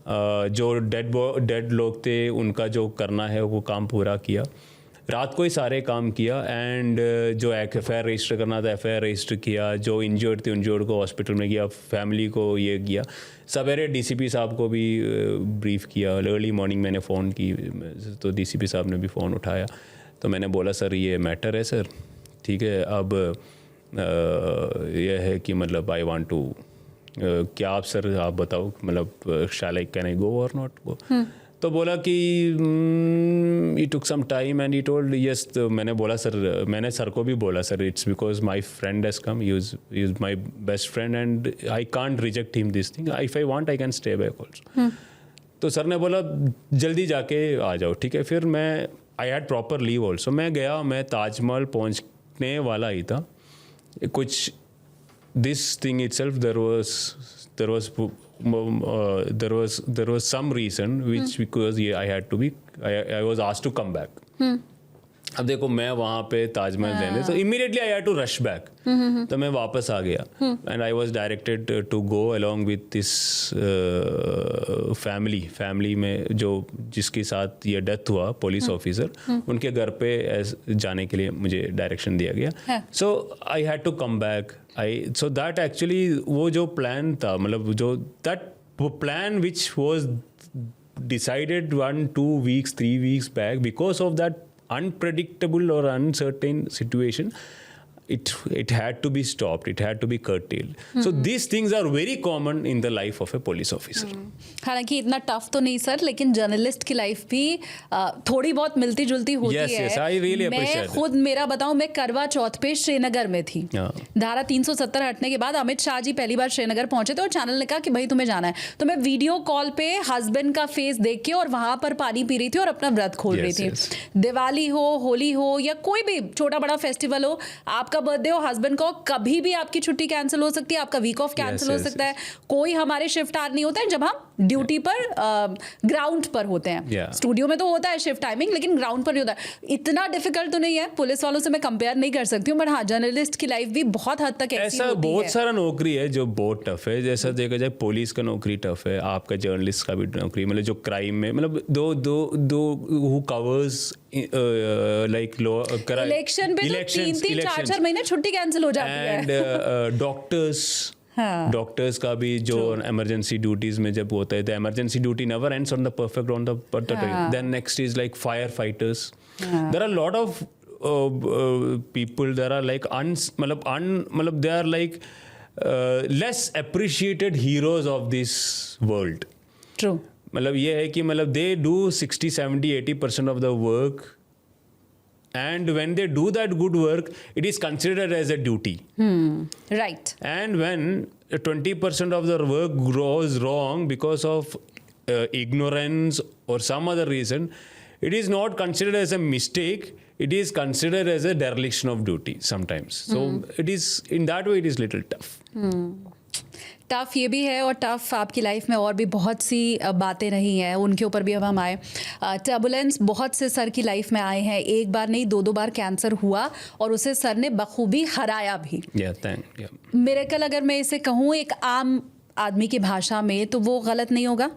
Speaker 3: जो डेड लोग थे उनका जो करना है वो काम पूरा किया. रात को ही सारे काम किया. एंड जो FIR रजिस्टर करना था FIR रजिस्टर किया. जो इंजर्ड थे इंजर्ड को हॉस्पिटल में किया. फैमिली को ये किया. सवेरे DCP साहब को भी ब्रीफ किया. अर्ली मॉर्निंग मैंने फ़ोन की तो DCP साहब ने भी फ़ोन उठाया. तो मैंने बोला सर ये मैटर है सर. ठीक है, अब यह है कि मतलब आई वांट टू क्या आप सर आप बताओ मतलब शैल आई कैन आई गो और नॉट गो. तो बोला कि it took some time and he told yes. तो मैंने बोला सर, मैंने सर को भी बोला sir it's because my friend has come, he is my best friend and I can't reject him this thing. If I want I can stay back also. तो sir ने बोला जल्दी जाके आ जाओ. ठीक है, फिर मैं I had proper leave also. मैं गया, मैं ताजमहल पहुँचने वाला ही था. कुछ this thing itself there was some reason which because I had to be I was asked to come back. अब देखो मैं वहाँ पे ताजमहल देने, तो immediately I had to rush back. तो मैं वापस आ गया and I was directed to go along with this family में जो जिसके साथ ये डेथ हुआ पुलिस ऑफिसर, उनके घर पे जाने के लिए मुझे डायरेक्शन दिया गया. So I had to come back. So that actually वो जो प्लान था, मतलब जो that plan which was decided 1-2 weeks 3 weeks back, because of that unpredictable or uncertain situation, it had to be stopped, it had to be curtailed. So these things are very common in the life of a police officer.
Speaker 1: हालांकि इतना tough तो नहीं sir, लेकिन journalist की life भी थोड़ी बहुत मिलती जुलती होती है.
Speaker 3: Yes, I really appreciate
Speaker 1: मैं खुद मेरा बताऊं, मैं करवा चौथ पे श्रीनगर में थी. धारा 370 हटने के बाद अमित शाह जी पहली बार श्रीनगर पहुंचे थे और चैनल ने कहा कि भाई तुम्हें जाना है. तो मैं वीडियो कॉल पे हस्बैंड का फेस देख के और वहां पर पानी पी रही थी और अपना व्रत खोल रही थी. दिवाली हो, होली हो या कोई भी छोटा बड़ा फेस्टिवल हो, आपका बर्थडे हो, हस्बैंड को, कभी भी आपकी छुट्टी कैंसिल हो सकती है, आपका वीक ऑफ कैंसिल हो सकता है. कोई हमारे शिफ्ट आर नहीं होता है जब हम ड्यूटी पर ग्राउंड पर होते हैं. स्टूडियो में तो होता है शिफ्ट टाइमिंग, लेकिन ग्राउंड पर नहीं होता. इतना डिफिकल्ट तो नहीं है. पुलिस वालों से मैं कंपेयर नहीं कर सकती हूँ, बट हाँ जर्नलिस्ट की लाइफ भी बहुत हद तक ऐसी होती है.
Speaker 3: बहुत सारा नौकरी है जो बहुत टफ है. जैसा देखा जाए पुलिस का नौकरी टफ है, आपका जर्नलिस्ट का भी नौकरी, मतलब जो क्राइम में, मतलब दो हु कवर्स लाइक
Speaker 1: इलेक्शन पे 3-3 4-4 महीने छुट्टी कैंसिल हो जाती है.
Speaker 3: एंड डॉक्टर्स
Speaker 1: हाँ।
Speaker 3: डॉक्टर्स का भी जो इमरजेंसी ड्यूटीज में जब होता है, the emergency duty never ends on the perfect on the then next is like fire fighters. There are lot of people there are like मतलब they are like less appreciated heroes of this world.
Speaker 1: True.
Speaker 3: मतलब ये है कि मतलब they do 60 70 80% of the work, and when they do that good work it is considered as a duty.
Speaker 1: Right.
Speaker 3: And when 20% of the work goes wrong because of ignorance or some other reason, it is not considered as a mistake, it is considered as a dereliction of duty sometimes. So it is, in that way it is little tough.
Speaker 1: Tough ये भी है, और tough आपकी life में और भी बहुत सी बातें रही हैं, उनके ऊपर भी अब हम आए. टर्बुलेंस बहुत से सर की लाइफ में आए हैं, एक बार नहीं 2 बार कैंसर हुआ और उसे सर ने बखूबी हराया भी.
Speaker 3: Yeah.
Speaker 1: मिरेकल अगर मैं इसे कहूँ एक आम आदमी की भाषा में, तो वो गलत नहीं होगा?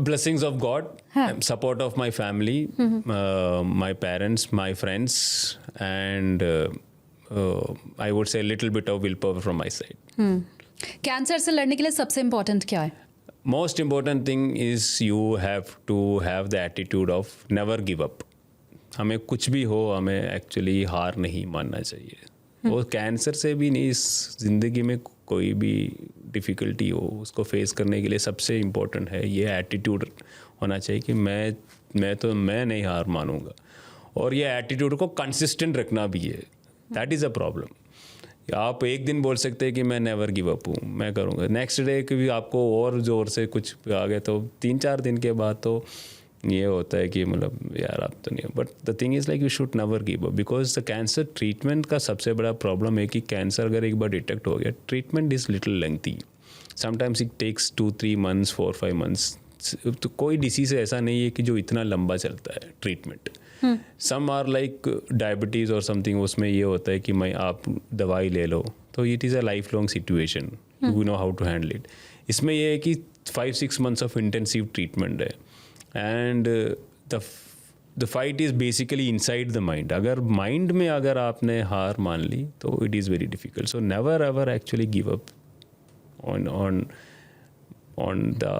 Speaker 3: Blessings of God, support of my family, my parents, my friends, and I would say a little bit of willpower from my side.
Speaker 1: Cancer से लड़ने के लिए सबसे इम्पोर्टेंट क्या है?
Speaker 3: Most important thing is you have to have the attitude of never give up. हमें कुछ भी हो, हमें एक्चुअली हार नहीं मानना चाहिए. वो कैंसर से भी नहीं, इस ज़िंदगी में कोई भी डिफ़िकल्टी हो उसको फेस करने के लिए सबसे इम्पोर्टेंट है ये एटीट्यूड होना चाहिए कि मैं नहीं हार मानूंगा. और ये एटीट्यूड को कंसिस्टेंट रखना भी है. That is a problem. आप एक दिन बोल सकते हैं कि मैं नेवर गिव अप हूँ, मैं करूँगा, नेक्स्ट डे कभी आपको और ज़ोर से कुछ आ गया तो 3-4 दिन के बाद तो ये होता है कि मतलब यार आप तो नहीं. But the thing is like you should never give up, because the cancer treatment का सबसे बड़ा प्रॉब्लम है कि कैंसर अगर एक बार डिटेक्ट हो गया, treatment is little lengthy. Sometimes it takes 2-3 months 4-5 months. तो कोई डिसीज़ ऐसा नहीं है कि जो इतना लंबा चलता है treatment. Some are like diabetes और समथिंग, उसमें ये होता है कि मैं आप दवाई ले लो तो it is a life long situation, you know how to handle it. इसमें ये है कि 5-6 months ऑफ इंटेंसिव ट्रीटमेंट है, and the fight is basically inside the mind. अगर माइंड में अगर आपने हार मान ली तो it is very difficult. So never ever actually give up on the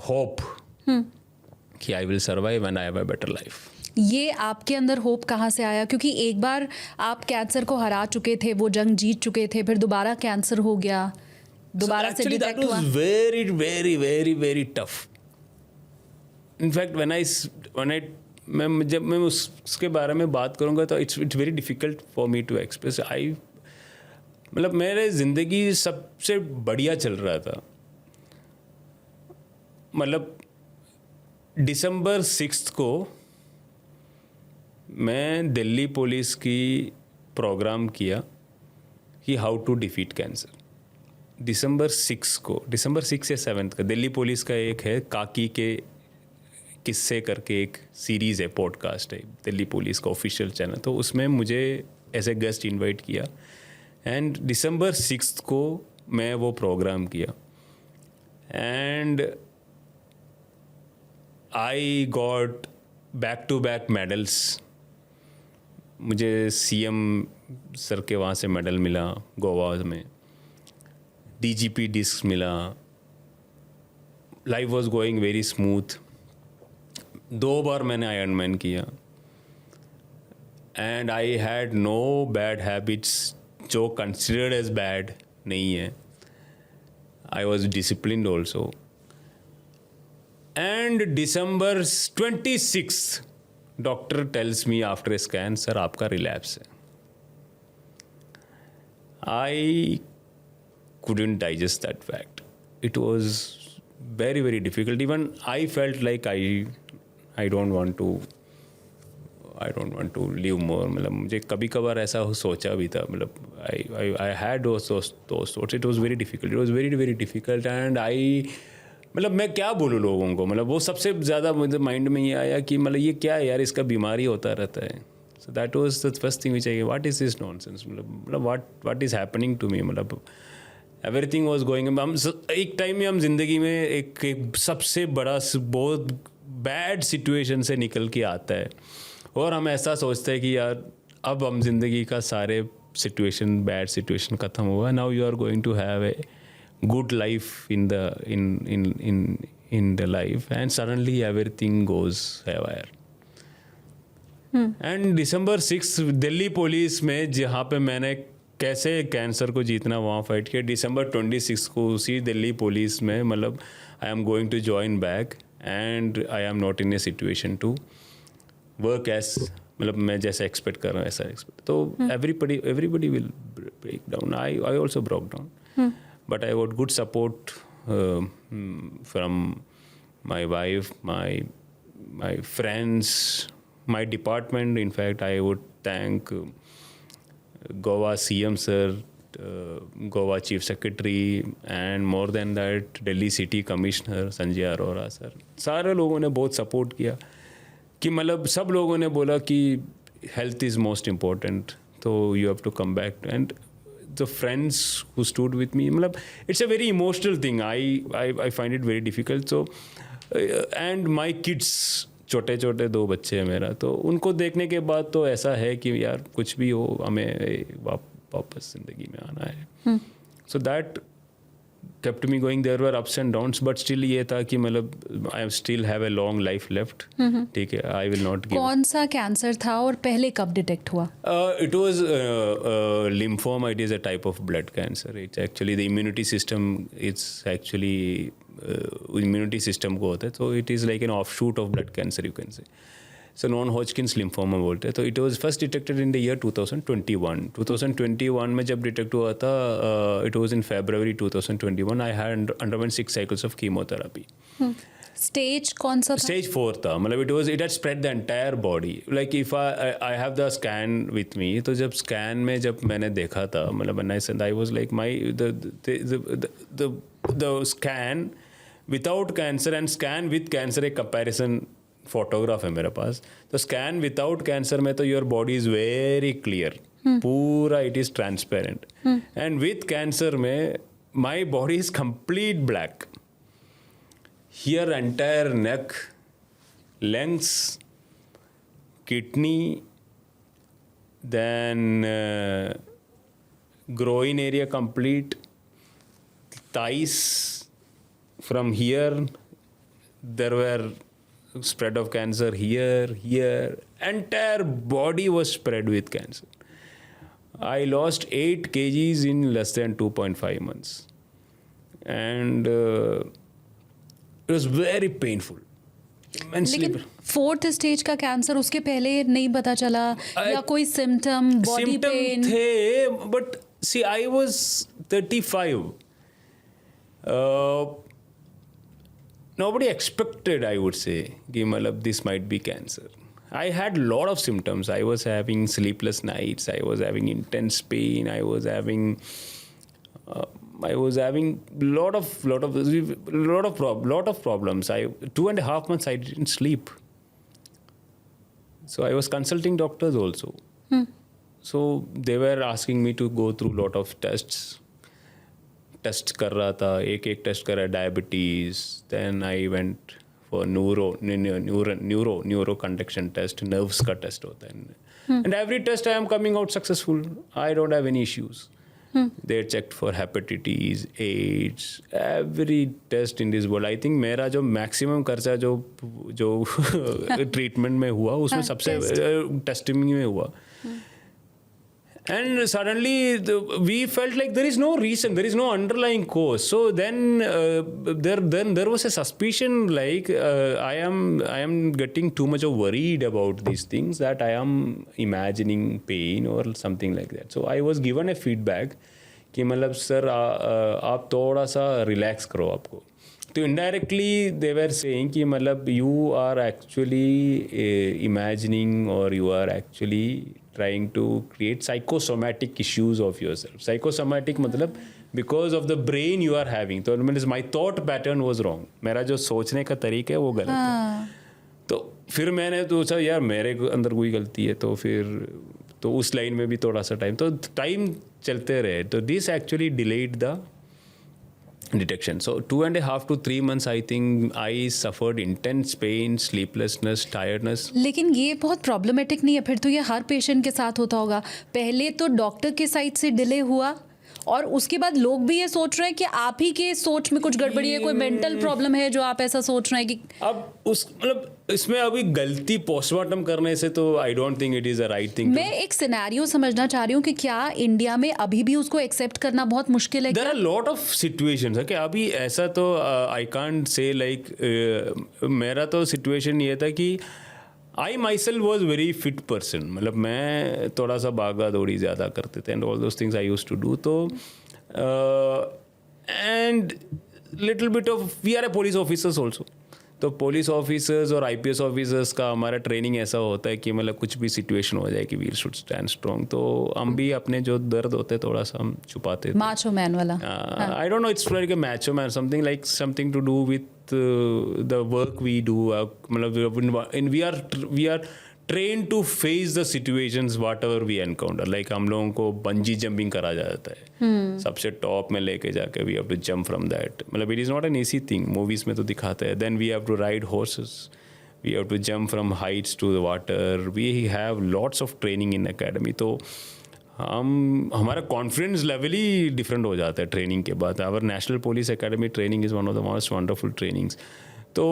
Speaker 3: hope कि I will survive and I have a better life.
Speaker 1: ये आपके अंदर होप कहाँ से आया? क्योंकि एक बार आप कैंसर को हरा चुके थे, वो जंग जीत चुके थे, फिर दोबारा कैंसर हो गया, दोबारा से डिटेक्ट हुआ.
Speaker 3: That was very very very very tough. In fact जब मैं उसके बारे में बात करूँगा तो it's very difficult for me to express. मतलब मेरे ज़िंदगी सबसे बढ़िया चल रहा था. मतलब December 6 को मैं दिल्ली पुलिस की प्रोग्राम किया कि how to defeat cancer. December 6 या 7 का दिल्ली पुलिस का एक है काकी के किस्से करके एक सीरीज़ है, पॉडकास्ट है, दिल्ली पुलिस का ऑफिशियल चैनल. तो उसमें मुझे एज ए गेस्ट इनवाइट किया, एंड December 6 को मैं वो प्रोग्राम किया, and I got back to back medals. मुझे CM सर के वहाँ से मेडल मिला, गोवा में DGP डिस्क मिला. Life was going very smooth. 2 बार मैंने आयरनमैन किया, and I had no bad habits जो कंसिडर्ड एज बैड नहीं है. I was disciplined also. And December 26 doctor tells me after a scan, sir आपका रिलैप्स है. आई couldn't digest that fact. It was very very difficult. Even I felt like I don't want to live more. मतलब मुझे कभी कभार ऐसा सोचा भी था. मतलब I had those thoughts. It was very difficult. It was very very difficult, and मतलब मैं क्या बोलूँ लोगों को. मतलब वो सबसे ज़्यादा मुझे माइंड में ये आया कि मतलब ये क्या है यार, इसका बीमारी होता रहता है. So that was the first thing which I, what is this nonsense? मतलब what is happening to me? मतलब एवरीथिंग वॉज गोइंग. हम एक टाइम में हम जिंदगी में एक सबसे बड़ा बहुत बैड सिचुएशन से निकल के आता है, और हम ऐसा सोचते हैं कि यार अब हम जिंदगी का सारे सिचुएशन बैड सिचुएशन ख़त्म हुआ, now you are going to have a good life in the life, and suddenly everything goes haywire. And December 6 Delhi police में जहाँ पे मैंने कैसे कैंसर को जीतना वहाँ फाइट किया, December 26 को उसी दिल्ली पुलिस में मतलब I am going to join back and I am not in a situation to work as, मतलब मैं जैसा एक्सपेक्ट कर रहा हूँ ऐसा एक्सपेक्ट, तो everybody will break down. I also broke down, but I got good support from my wife, my friends, my department. In fact, I would thank Goa CM sir, Goa Chief Secretary, and more than that Delhi City Commissioner Sanjay Arora sir. सारे लोगों ने बहुत support किया कि मतलब सब लोगों ने बोला कि health is most important, so you have to come back. And the friends who stood with me, मतलब it's a very emotional thing. I find it very difficult. So and my kids, छोटे छोटे 2 बच्चे हैं मेरा, तो उनको देखने के बाद तो ऐसा है कि यार कुछ भी हो हमें वापस ज़िंदगी में आना है. So that kept me going. There were ups and downs, but still ये था कि मतलब I still have a long life left. ठीक है, I will not give.
Speaker 1: कौन सा कैंसर था और पहले कब डिटेक्ट हुआ?
Speaker 3: It was lymphoma. It is a type of blood cancer. It's actually the immunity system. It's actually immunity system को होता है, so it is like an offshoot of blood cancer, you can say. So non-Hodgkin's lymphoma बोलते हैं. तो it was first detected in the year 2021. 2021 में जब detect हुआ था, it was in February 2021. I had underwent 6 cycles of chemotherapy.
Speaker 1: Stage कौन सा था?
Speaker 3: Stage 4 था, मतलब it had spread the entire body. Like if I have the scan with me, तो जब scan में जब मैंने देखा था, मतलब I was like the scan without cancer and scan with cancer एक comparison फोटोग्राफ है मेरे पास. तो स्कैन विदाउट कैंसर में तो your body is very clear, पूरा it is transparent. And with cancer में my body is complete black. Here entire neck, lungs, kidney, then groin area complete, thighs, from here there were spread of cancer here, entire body was spread with cancer. I lost 8 kgs in less than 2.5 months, and it was very painful, immensely.
Speaker 1: लेकिन 4th stage का cancer उसके पहले नहीं पता चला या कोई symptom, body pain
Speaker 3: थे, but see I was 35. Nobody expected, I would say, कि मतलब this might be cancer. I had lot of symptoms. I was having sleepless nights. I was having intense pain. I was having lot of problems. 2.5 months I didn't sleep. So I was consulting doctors also. So they were asking me to go through lot of tests. Test कर रहा था, एक test करा diabetes, then I went for neuro conduction test, nerves का test होता है, and every test I am coming out successful. I don't have any issues. They checked for hepatitis, AIDS, every test in this world. I think मेरा जो maximum खर्चा जो treatment में हुआ उसमें सबसे टेस्टिंग में हुआ. And suddenly we felt like there is no reason, there is no underlying cause. So then there was a suspicion like I am getting too much of worried about these things, that I am imagining pain or something like that. So I was given a feedback कि मतलब sir आप थोड़ा सा relax करो आपको. तो indirectly they were saying कि मतलब you are actually imagining or you are actually trying to create psychosomatic issues of yourself. Psychosomatic मतलब because of the brain you are having. तो means my thought pattern was wrong. मेरा जो सोचने का तरीका है वो गलत है. तो फिर मैंने तो सोचा यार मेरे अंदर कोई गलती है, तो फिर तो उस लाइन में भी थोड़ा सा टाइम चलते रहे. तो this actually delayed the detection. So 2.5 to 3 months, I think I suffered intense pain, sleeplessness, tiredness.
Speaker 1: लेकिन ये बहुत प्रॉब्लमेटिक नहीं है फिर तो? ये हर पेशेंट के साथ होता होगा। पहले तो डॉक्टर के साइड से डिले हुआ और उसके बाद लोग भी ये सोच रहे हैं कि आप ही के सोच में कुछ गड़बड़ी है, कोई मेंटल प्रॉब्लम है जो आप ऐसा सोच रहे हैं कि
Speaker 3: अब उस मतलब इसमें अभी गलती पोस्टमार्टम करने से तो I don't think it is a right thing.
Speaker 1: मैं एक सिनेरियो समझना चाह रही हूँ कि क्या इंडिया में अभी भी उसको एक्सेप्ट करना बहुत मुश्किल है?
Speaker 3: There are lot of situations है कि अभी ऐसा तो आई कांट से लाइक मेरा तो सिचुएशन ये था कि I myself was very fit person, मतलब मैं थोड़ा सा भागा दौड़ी ज़्यादा करते थे and all those things I use to do. तो and little bit of we are a police officers also, तो पुलिस ऑफिसर्स और IPS ऑफिसर्स का हमारा ट्रेनिंग ऐसा होता है कि मतलब कुछ भी सिचुएशन हो जाए कि वी शुड स्टैंड स्ट्रॉन्ग। तो हम भी अपने जो दर्द होते थोड़ा सा हम छुपाते थे।
Speaker 1: माचो मैन वाला।
Speaker 3: I don't know, it's like a macho man, something to do with the work we do. मतलब we are trained to face the situations whatever we encounter. Like हम लोगों को बंजी जंपिंग करा जाता है, सबसे top में लेके जाके we have to jump from that. मतलब it is not an easy thing. Movies में तो दिखाते हैं. Then we have to ride horses. We have to jump from heights to the water. We have lots of training in academy. तो हमारा confidence level ही different हो जाता है training के बाद। Our national police academy training is one of the most wonderful trainings. तो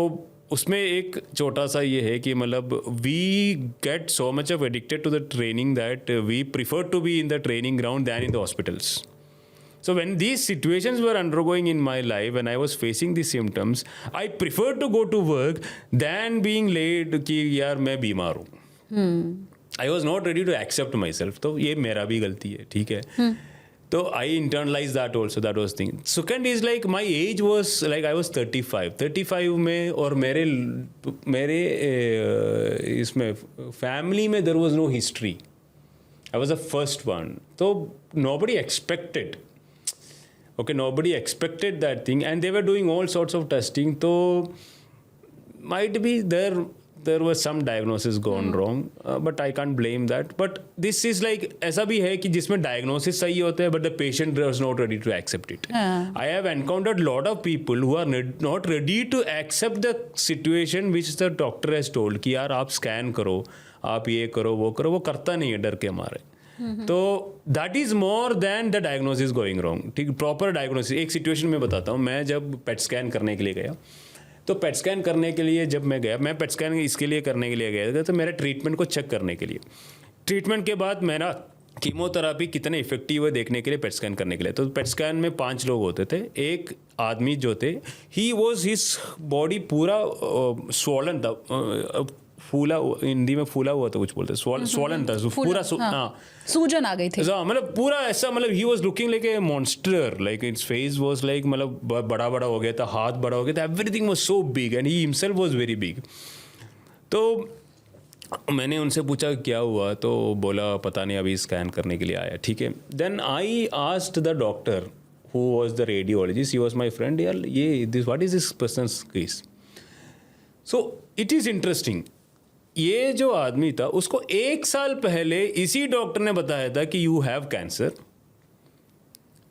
Speaker 3: उसमें एक छोटा सा ये है कि मतलब we get so much of addicted to the training that we prefer to be in the training ground than in the hospitals. So when these situations were undergoing in my life, when I was facing these symptoms, I preferred to go to work than being laid कि यार मैं बीमार हूँ। I was not ready to accept myself. तो ये मेरा भी गलती है, ठीक है। तो I internalized that also, that was thing. Second is like my age was like I was 35 में, और मेरे इसमें फैमिली में there was no history. I was the first one. तो nobody expected that thing, and they were doing all sorts of testing. तो might be there was some diagnosis gone wrong, but I can't blame that. But this is like ऐसा भी है कि जिसमें diagnosis सही होता है but the patient was not ready to accept it. I have encountered lot of people who are not ready to accept the situation which the doctor has told कि यार आप स्कैन करो, आप ये करो, वो करता नहीं है डर के मारे। तो that is more than the diagnosis going wrong. ठीक, प्रॉपर डायग्नोसिस। एक सिचुएशन में बताता हूँ, मैं जब पेट स्कैन करने के लिए गया, तो पेट स्कैन करने के लिए जब मैं गया, मैं पेट स्कैन इसके लिए करने के लिए गया था तो मेरे ट्रीटमेंट को चेक करने के लिए, ट्रीटमेंट के बाद मेरा कीमोथेरापी कितने इफेक्टिव है देखने के लिए पेट स्कैन करने के लिए। तो पेट स्कैन में 5 लोग होते थे। एक आदमी जो थे, हिज बॉडी पूरा स्वॉलन था, फूला, हिंदी में फूला हुआ था, कुछ बोलते हैं, स्वॉलन था पूरा। हाँ, सूजन आ गई थी। मतलब पूरा ऐसा, मतलब he was looking like a monster, like its face was like, मतलब बड़ा हो गया था, हाथ बड़ा हो गया था, everything was so big and he himself was very big. तो मैंने उनसे पूछा क्या हुआ, तो बोला पता नहीं, अभी स्कैन करने के लिए आया। ठीक है, then I asked the doctor who was the radiologist, he was my friend, यार ये this what is this person's case. So it is interesting, ये जो आदमी था उसको 1 साल पहले इसी डॉक्टर ने बताया था कि you have cancer,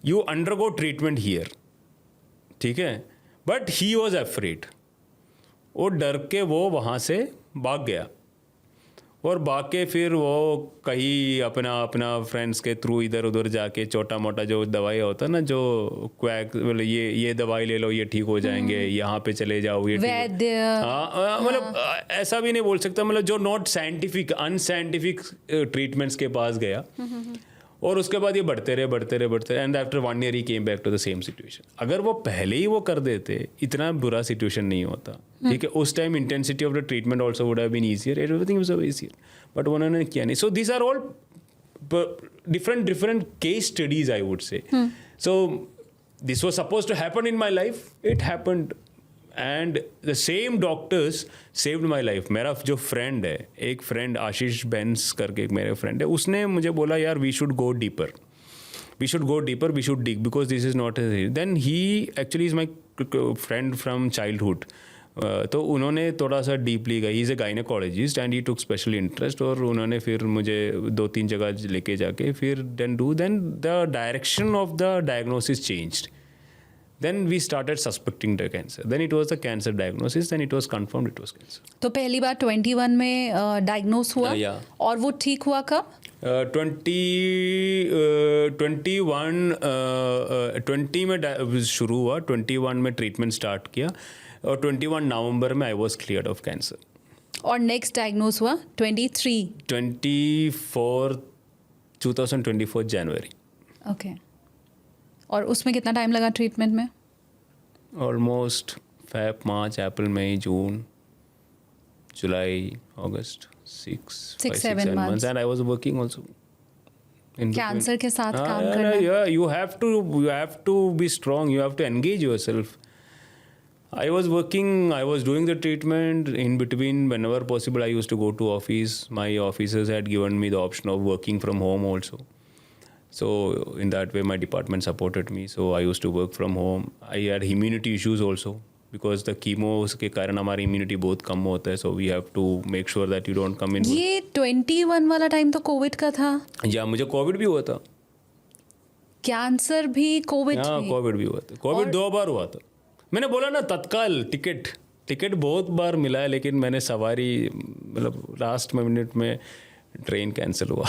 Speaker 3: you undergo treatment here. ठीक है, बट ही वॉज अफ्रेड, वो डर के वो वहाँ से भाग गया, और भाग के फिर वो कहीं अपना फ्रेंड्स के थ्रू इधर उधर जाके छोटा मोटा जो दवाई होता है ना, जो क्वैक, मतलब ये दवाई ले लो, ये ठीक हो जाएंगे, यहाँ पे चले जाओ, ये
Speaker 1: वैद्य,
Speaker 3: हाँ, मतलब ऐसा भी नहीं बोल सकता, मतलब जो नॉट साइंटिफिक, अनसाइंटिफिक ट्रीटमेंट्स के पास गया, और उसके बाद ये बढ़ते रहे and after 1 year he came back to the same situation. अगर वो पहले ही वो कर देते, इतना बुरा सिचुएशन नहीं होता। ठीक है, उस time intensity of the treatment also would have been easier, everything was easier, but उन्होंने किया नहीं। So these are all different case studies, I would say. So this was suppose to happen in my life, it happened, and the same doctors saved my life. मेरा जो friend है, एक friend आशीष बेंस करके एक मेरे फ्रेंड है, उसने मुझे बोला यार we should go deeper, we should dig, because this is not a. Then he actually is my friend from childhood. तो उन्होंने थोड़ा सा डीपली गई, he is a gynaecologist and he took special interest, और उन्होंने फिर मुझे 2-3 जगह लेके जाके फिर then the direction of the diagnosis changed. Then we started suspecting the cancer. Then it was the cancer diagnosis. Then it was confirmed it was cancer.
Speaker 1: तो पहली बार 21 में डायग्नोस हुआ
Speaker 3: Yeah.
Speaker 1: और वो ठीक हुआ कब?
Speaker 3: 20 में शुरू हुआ, 21 में ट्रीटमेंट स्टार्ट किया और 21 नवंबर में I was cleared of cancer.
Speaker 1: और नेक्स्ट डायग्नोस हुआ
Speaker 3: 2024 जनवरी.
Speaker 1: ओके. और उसमें कितना टाइम लगा ट्रीटमेंट में?
Speaker 3: Almost Feb, March, April, May, June, July, August, 6-7 months. And I was working also.
Speaker 1: Cancer के साथ काम करना.
Speaker 3: Yeah, you have to be strong. You have to engage yourself. I was working. I was doing the treatment. In between, whenever possible, I used to go to office. My officers had given me the option of working from home also. So in that way, my department supported me. So I used to work from home. I had immunity issues also. Because the chemo के कारण हमारी immunity बहुत कम होता है, so we have to make sure that you don't come in.
Speaker 1: ये 21 वाला time तो Covid का था.
Speaker 3: या मुझे कोविड भी हुआ था.
Speaker 1: कैंसर भी, कोविड
Speaker 3: हाँ,
Speaker 1: भी.
Speaker 3: कोविड भी हुआ था. कोविड 2 बार हुआ था. मैंने बोला ना, तत्काल टिकट बहुत बार मिला है, लेकिन मैंने सवारी मतलब लास्ट मिनट में ट्रेन कैंसिल हुआ.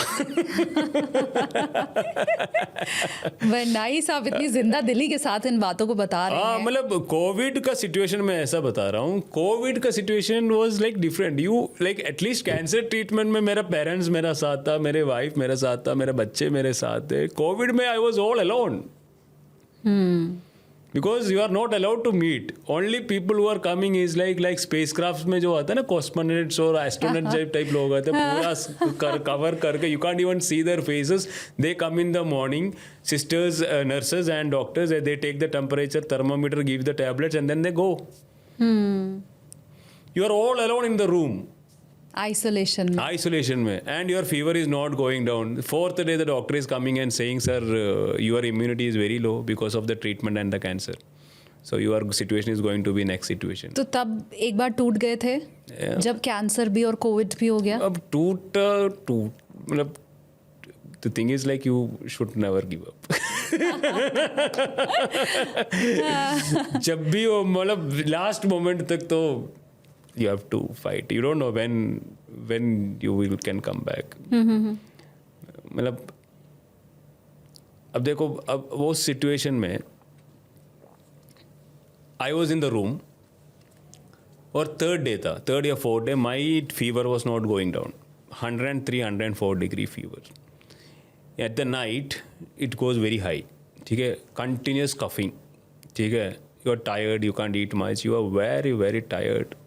Speaker 1: वह नाइस, आप इतनी जिंदा दिली के साथ इन बातों को बता रहे हैं.
Speaker 3: मतलब कोविड का सिचुएशन मैं ऐसा बता रहा हूँ. कोविड का situation was like different. You like at least cancer treatment में मेरा पेरेंट्स मेरा साथ था, मेरे वाइफ मेरे साथ था, मेरे बच्चे मेरे साथ थे. कोविड में I was all alone. Because you are not allowed to meet. Only people who are coming is like spacecrafts में जो आता है ना, cosmonauts और astronaut type लोग आते हैं, पूरा cover करके, you can't even see their faces. They come in the morning, sisters, nurses and doctors, they take the temperature, thermometer, give the tablets and then they go. You are all alone in the room. Isolation में. And your fever is not going down. 4th day the doctor is coming and saying, sir, your immunity is very low because of the treatment and the cancer. So your situation is going to be next situation.
Speaker 1: तो तब एक बार टूट गए थे जब cancer भी और Covid भी हो गया.
Speaker 3: अब टूट मतलब the thing is like you should never give up. जब भी वो मतलब लास्ट मोमेंट तक तो you have to fight. You don't know when you can come back. मतलब अब देखो, अब वो सिचुएशन में I was in the room और third या fourth day my fever was not going down. 103-104 degree fever. At the night it goes very high. ठीक है, continuous coughing. ठीक है, you are tired, you can't eat much, you are very very tired.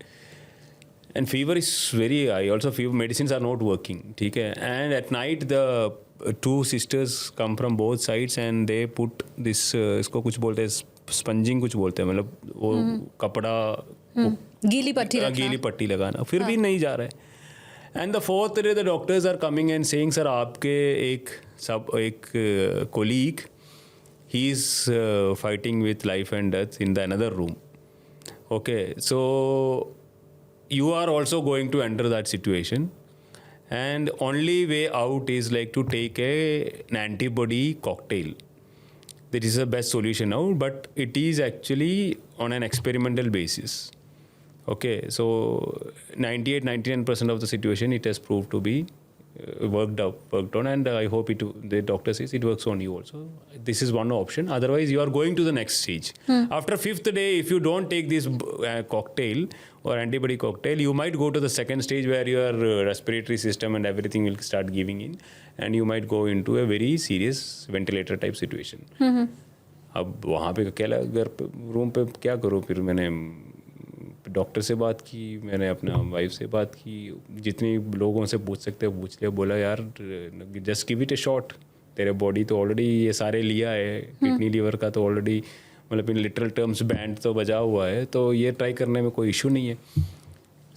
Speaker 3: And fever is very high. Also, fever medicines are not working. ठीक है. And at night, the 2 sisters come from both sides and they put this इसको कुछ बोलते हैं, spongin कुछ बोलते हैं, मतलब वो कपड़ा
Speaker 1: गीली
Speaker 3: पट्टी लगाना, फिर भी नहीं जा रहा है. And the 4th day, the doctors are coming and saying, sir, आपके एक colleague, he is fighting with life and death in the another room. Okay, so you are also going to enter that situation, and only way out is like to take an antibody cocktail. That is the best solution now, but it is actually on an experimental basis. Okay, so 99% of the situation it has proved to be worked on, and I hope the doctor says it works on you also. This is one option. Otherwise, you are going to the next stage. After 5th day, if you don't take this cocktail or antibody cocktail, you might go to the second stage where your respiratory system and everything will start giving in, and you might go into a very serious ventilator type situation. अब वहाँ पे अकेला घर पे room पे क्या करूँ? फिर मैंने डॉक्टर से बात की, मैंने अपना वाइफ से बात की, जितनी लोगों से पूछ सकते हैं पूछ लिया. बोला यार just give it A shot, तेरे बॉडी तो ऑलरेडी ये सारे लिया है, किडनी लीवर का तो ऑलरेडी मतलब इन लिटरल टर्म्स बैंड तो बजा हुआ है, तो ये ट्राई करने में कोई इशू नहीं है,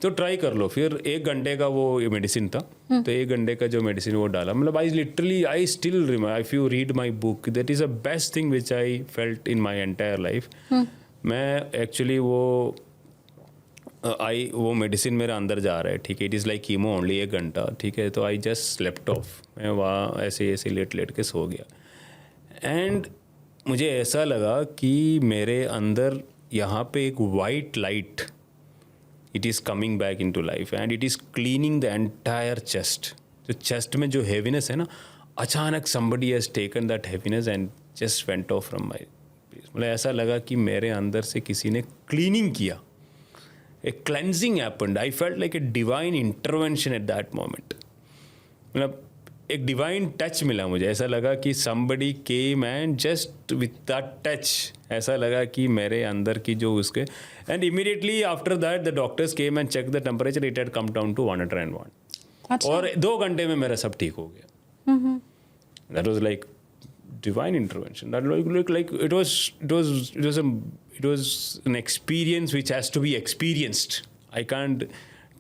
Speaker 3: तो ट्राई कर लो. फिर 1 घंटे का वो मेडिसिन था, तो 1 घंटे का जो मेडिसिन वो डाला. मतलब I still remember, if you read my book, that is the best thing which I felt in my entire life. मैं एक्चुअली वो मेडिसिन मेरे अंदर जा रहा है, ठीक है, it is like chemo only 1 घंटा, ठीक है, तो आई जस्ट स्लेप्ट ऑफ. मैं वहाँ ऐसे लेट के सो गया. एंड मुझे ऐसा लगा कि मेरे अंदर यहाँ पे एक white light, it is coming back in to life and it is cleaning the entire chest. जो चेस्ट में जो हैवीनेस है ना, अचानक somebody has taken that heaviness and just went off from my face. मतलब ऐसा लगा कि मेरे अंदर से किसी ने क्लीनिंग किया. A cleansing happened. I felt like a divine intervention at that moment. मतलब एक डिवाइन टच मिला मुझे. ऐसा लगा कि somebody came and just with that touch, ऐसा लगा कि मेरे अंदर की जो उसके, and immediately after that the doctors came and checked the temperature. It had come down to 101.
Speaker 1: अच्छा.
Speaker 3: और 2 घंटे में मेरा सब ठीक हो गया. That was like divine intervention. That looked like it was an experience which has to be experienced. I can't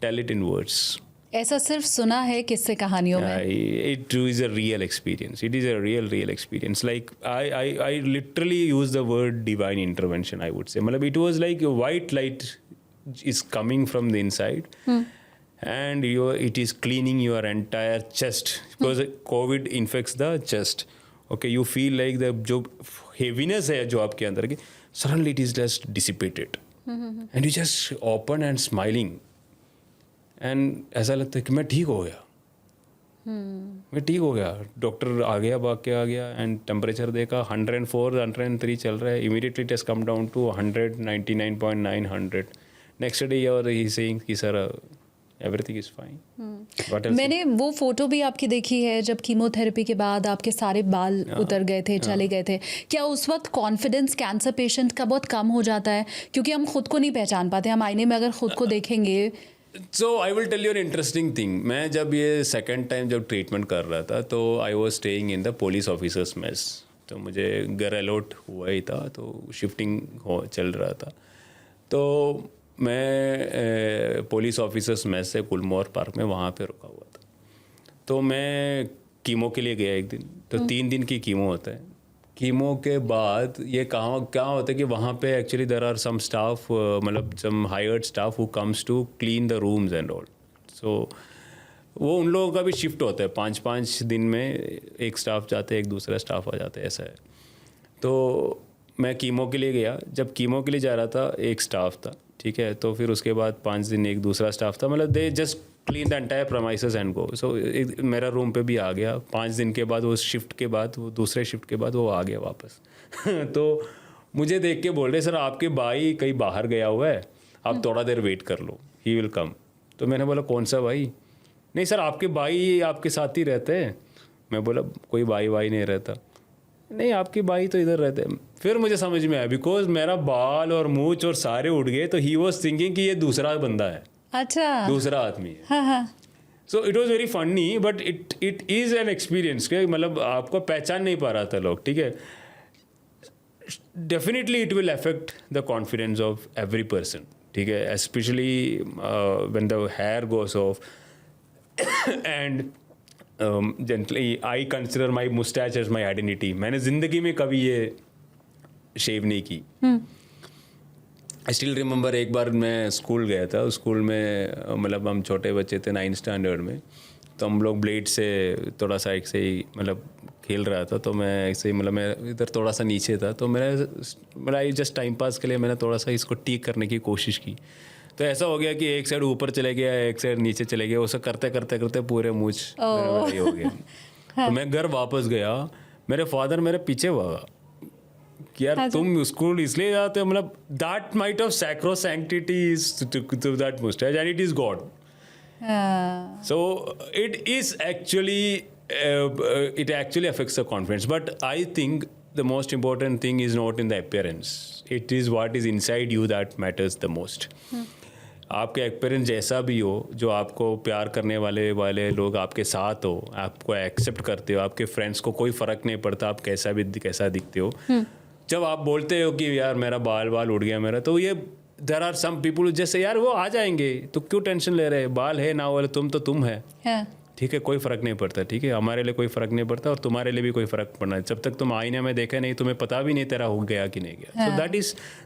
Speaker 3: tell it in words.
Speaker 1: ऐसा सिर्फ सुना है किस्से कहानियों में.
Speaker 3: It is a real experience. It is a real experience. Like I literally use the word divine intervention, I would say. मतलब it was like a white light is coming from the inside. And it is cleaning your entire chest because COVID infects the chest. Okay, you feel like the जो heaviness है जो आपके अंदर की, suddenly it is just dissipated. And you just open and smiling. And ऐसा लगता है कि मैं ठीक हो गया. मैं ठीक हो गया. डॉक्टर आ गया, भाग के आ गया एंड टेम्परेचर देखा 104 103 चल रहा है. Immediately test come down to 100 99.9 100. Next day और ही सेइंग कि सर एवरीथिंग इज फाइन.
Speaker 1: मैंने वो फोटो भी आपकी देखी है जब कीमोथेरेपी के बाद आपके सारे बाल उतर गए थे, चले गए थे. क्या उस वक्त कॉन्फिडेंस कैंसर पेशेंट का बहुत कम हो जाता है क्योंकि हम खुद को नहीं पहचान पाते. हम आईने में अगर खुद को देखेंगे.
Speaker 3: So I will tell you an interesting thing. मैं जब ये सेकेंड टाइम जब ट्रीटमेंट कर रहा था तो I was staying in the police officers mess. तो मुझे घर अलॉट हुआ ही था, तो शिफ्टिंग चल रहा था. तो मैं पुलिस ऑफिसर्स मेस से गुलमोहर पार्क में वहाँ पे रुका हुआ था. तो मैं कीमो के लिए गया एक दिन. तो 3 दिन की कीमो होता है. कीमो के बाद ये क्या होता है कि वहाँ पे actually there are some staff, मतलब some hired staff who comes to clean the rooms and all. So वो उन लोगों का भी शिफ्ट होता है. 5-5 दिन में एक स्टाफ जाते हैं, एक दूसरा स्टाफ आ जाता है, ऐसा है. तो मैं कीमो के लिए गया. जब कीमो के लिए जा रहा था एक स्टाफ था, ठीक है. तो फिर उसके बाद 5 दिन एक दूसरा स्टाफ था. मतलब they just clean the entire premises and go. So मेरा रूम पे भी आ गया. 5 दिन के बाद वो शिफ्ट के बाद, वो दूसरे शिफ्ट के बाद वो आ गया वापस. तो मुझे देख के बोल रहे सर आपके भाई कहीं बाहर गया हुआ है, आप थोड़ा देर वेट कर लो, ही विल कम. तो मैंने बोला कौन सा भाई? नहीं सर आपके भाई आपके साथ ही रहते हैं. मैं बोला कोई भाई नहीं रहता. नहीं आपके भाई तो इधर रहते हैं. फिर मुझे समझ में आया बिकॉज मेरा बाल और मूछ और सारे उड़ गए. तो ही वॉज थिंकिंग कि ये दूसरा बंदा है. अच्छा, दूसरा आदमी है.
Speaker 1: हाँ.
Speaker 3: So it was very funny but it is an experience. मतलब आपको पहचान नहीं पा रहा था लोग, ठीक है. Definitely it will affect the confidence of every person, ठीक है. Specially when the hair goes off and generally I consider my moustache as my identity. मैंने ज़िंदगी में कभी ये शेव नहीं की. आई स्टिल रिमेंबर एक बार मैं स्कूल गया था. स्कूल में मतलब हम छोटे बच्चे थे 9th स्टैंडर्ड में. तो हम लोग ब्लेड से थोड़ा सा ऐसे ही मतलब खेल रहा था. तो मैं ऐसे ही मतलब मैं इधर थोड़ा सा नीचे था. तो मेरा जस्ट टाइम पास के लिए मैंने थोड़ा सा इसको ठीक करने की कोशिश की. तो ऐसा हो गया कि एक साइड ऊपर चले गया, एक साइड नीचे चले गया. वो सब करते करते करते पूरे मूछ मेरा हो गया. तो मैं घर वापस गया. मेरे फादर मेरे पीछे भागा कि यार तुम स्कूल इसलिए जाते हो. मतलब that might of sacrosanctity is to that moustache and it is god. So it is actually it actually affects the confidence. But I think the most important thing is not in the appearance. It is what is inside you that matters the most. आपके experience जैसा भी हो, जो आपको प्यार करने वाले लोग आपके साथ हो, आपको एक्सेप्ट करते हो, आपके फ्रेंड्स को कोई फ़र्क नहीं पड़ता आप कैसा दिखते हो. जब आप बोलते हो कि यार मेरा बाल उड़ गया मेरा, तो ये देयर आर सम पीपल जैसे यार वो आ जाएंगे तो क्यों टेंशन ले रहे हैं. बाल है ना वाले तुम है, ठीक है, कोई फ़र्क नहीं पड़ता. ठीक है, हमारे लिए कोई फ़र्क नहीं पड़ता और तुम्हारे लिए भी कोई फ़र्क पड़ना है. जब तक तुम आईने में देखे नहीं तुम्हें पता भी नहीं तेरा हो गया कि नहीं गया. So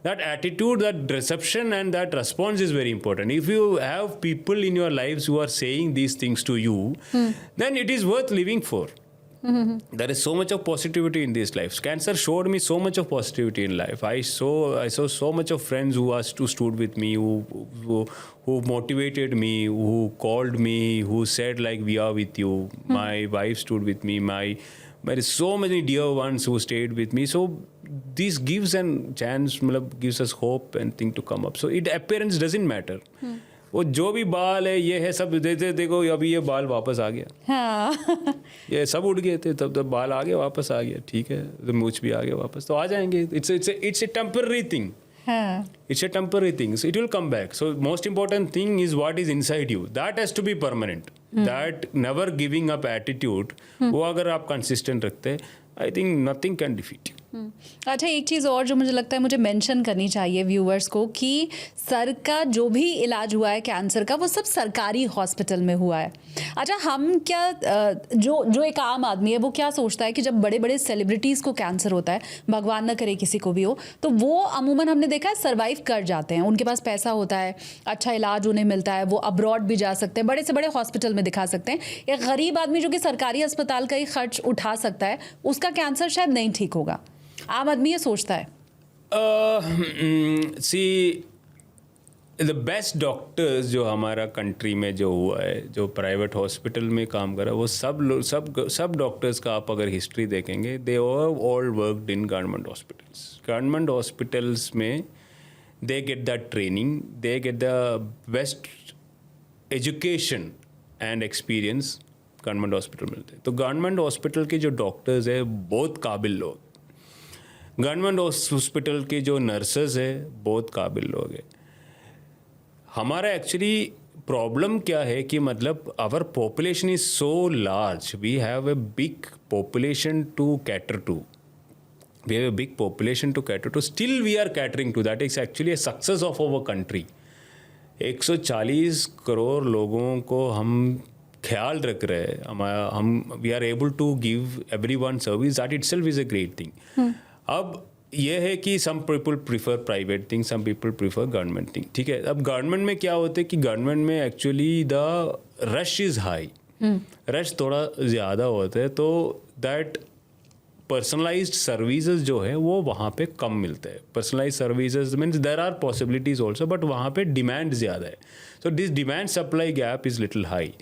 Speaker 3: that attitude, that reception and that response is very important. If you have people in your lives who are saying these things to you, then it is worth living for. There is so much of positivity in this life. Cancer showed me so much of positivity in life. I saw so much of friends who stood with me, who motivated me, who called me, who said like we are with you. My wife stood with me. There is so many dear ones who stayed with me. So this gives a chance, gives us hope and thing to come up. So appearance doesn't matter. वो जो भी बाल है ये है सब देते देखो अभी ये बाल वापस आ गया
Speaker 1: हाँ
Speaker 3: ये सब उड़ गए थे तब बाल आ गया वापस आ गया ठीक है तो मूछ भी आ गया वापस तो आ जाएंगे इट्स ए टेम्पररी थिंग
Speaker 1: हाँ
Speaker 3: it's a temporary thing so it will come back so most important thing is what is inside you that has to be permanent that never giving up attitude वो अगर आप consistent रखते हैं I think nothing can defeat you.
Speaker 1: अच्छा एक चीज़ और जो मुझे लगता है मुझे मेंशन करनी चाहिए व्यूअर्स को कि सर का जो भी इलाज हुआ है कैंसर का वो सब सरकारी हॉस्पिटल में हुआ है। अच्छा हम क्या जो एक आम आदमी है वो क्या सोचता है कि जब बड़े बड़े सेलिब्रिटीज़ को कैंसर होता है भगवान ना करे किसी को भी हो तो वो अमूमन हमने देखा है सर्वाइव कर जाते हैं उनके पास पैसा होता है अच्छा इलाज उन्हें मिलता है वो अब्रॉड भी जा सकते हैं बड़े से बड़े हॉस्पिटल में दिखा सकते हैं। एक गरीब आदमी जो कि सरकारी अस्पताल का ही खर्च उठा सकता है उसका कैंसर शायद नहीं ठीक होगा। आम आदमी ये सोचता है।
Speaker 3: सी द बेस्ट डॉक्टर्स जो हमारा कंट्री में जो हुआ है जो प्राइवेट हॉस्पिटल में काम करा वो सब डॉक्टर्स का आप अगर हिस्ट्री देखेंगे they all worked in government hospitals में they get the training they get the best education and experience government hospital मिलते हैं। तो गवर्नमेंट हॉस्पिटल के जो डॉक्टर्स है बहुत काबिल लोग, गवर्नमेंट हॉस्पिटल के जो नर्सेज है बहुत काबिल लोग हैं। हमारा एक्चुअली प्रॉब्लम क्या है कि मतलब our population is so large, we have a big population to cater to, we have a big population to cater to, still we are catering to, that is actually a success of our country. 140 crore लोगों को हम ख्याल रख रहे हैं, हम we are able to give everyone service, that itself is a great thing. अब ये है कि some people prefer private thing, सम पीपल प्रीफर गवर्नमेंट थिंग, ठीक है। अब गवर्नमेंट में क्या होता है कि गवर्नमेंट में actually the rush is high, rush थोड़ा ज़्यादा होता है, तो दैट पर्सनलाइज्ड सर्विसेज जो है वो वहाँ पे कम मिलते हैं। Personalised services means there are possibilities also, but वहाँ पे डिमांड ज़्यादा है, so this demand supply gap is little high,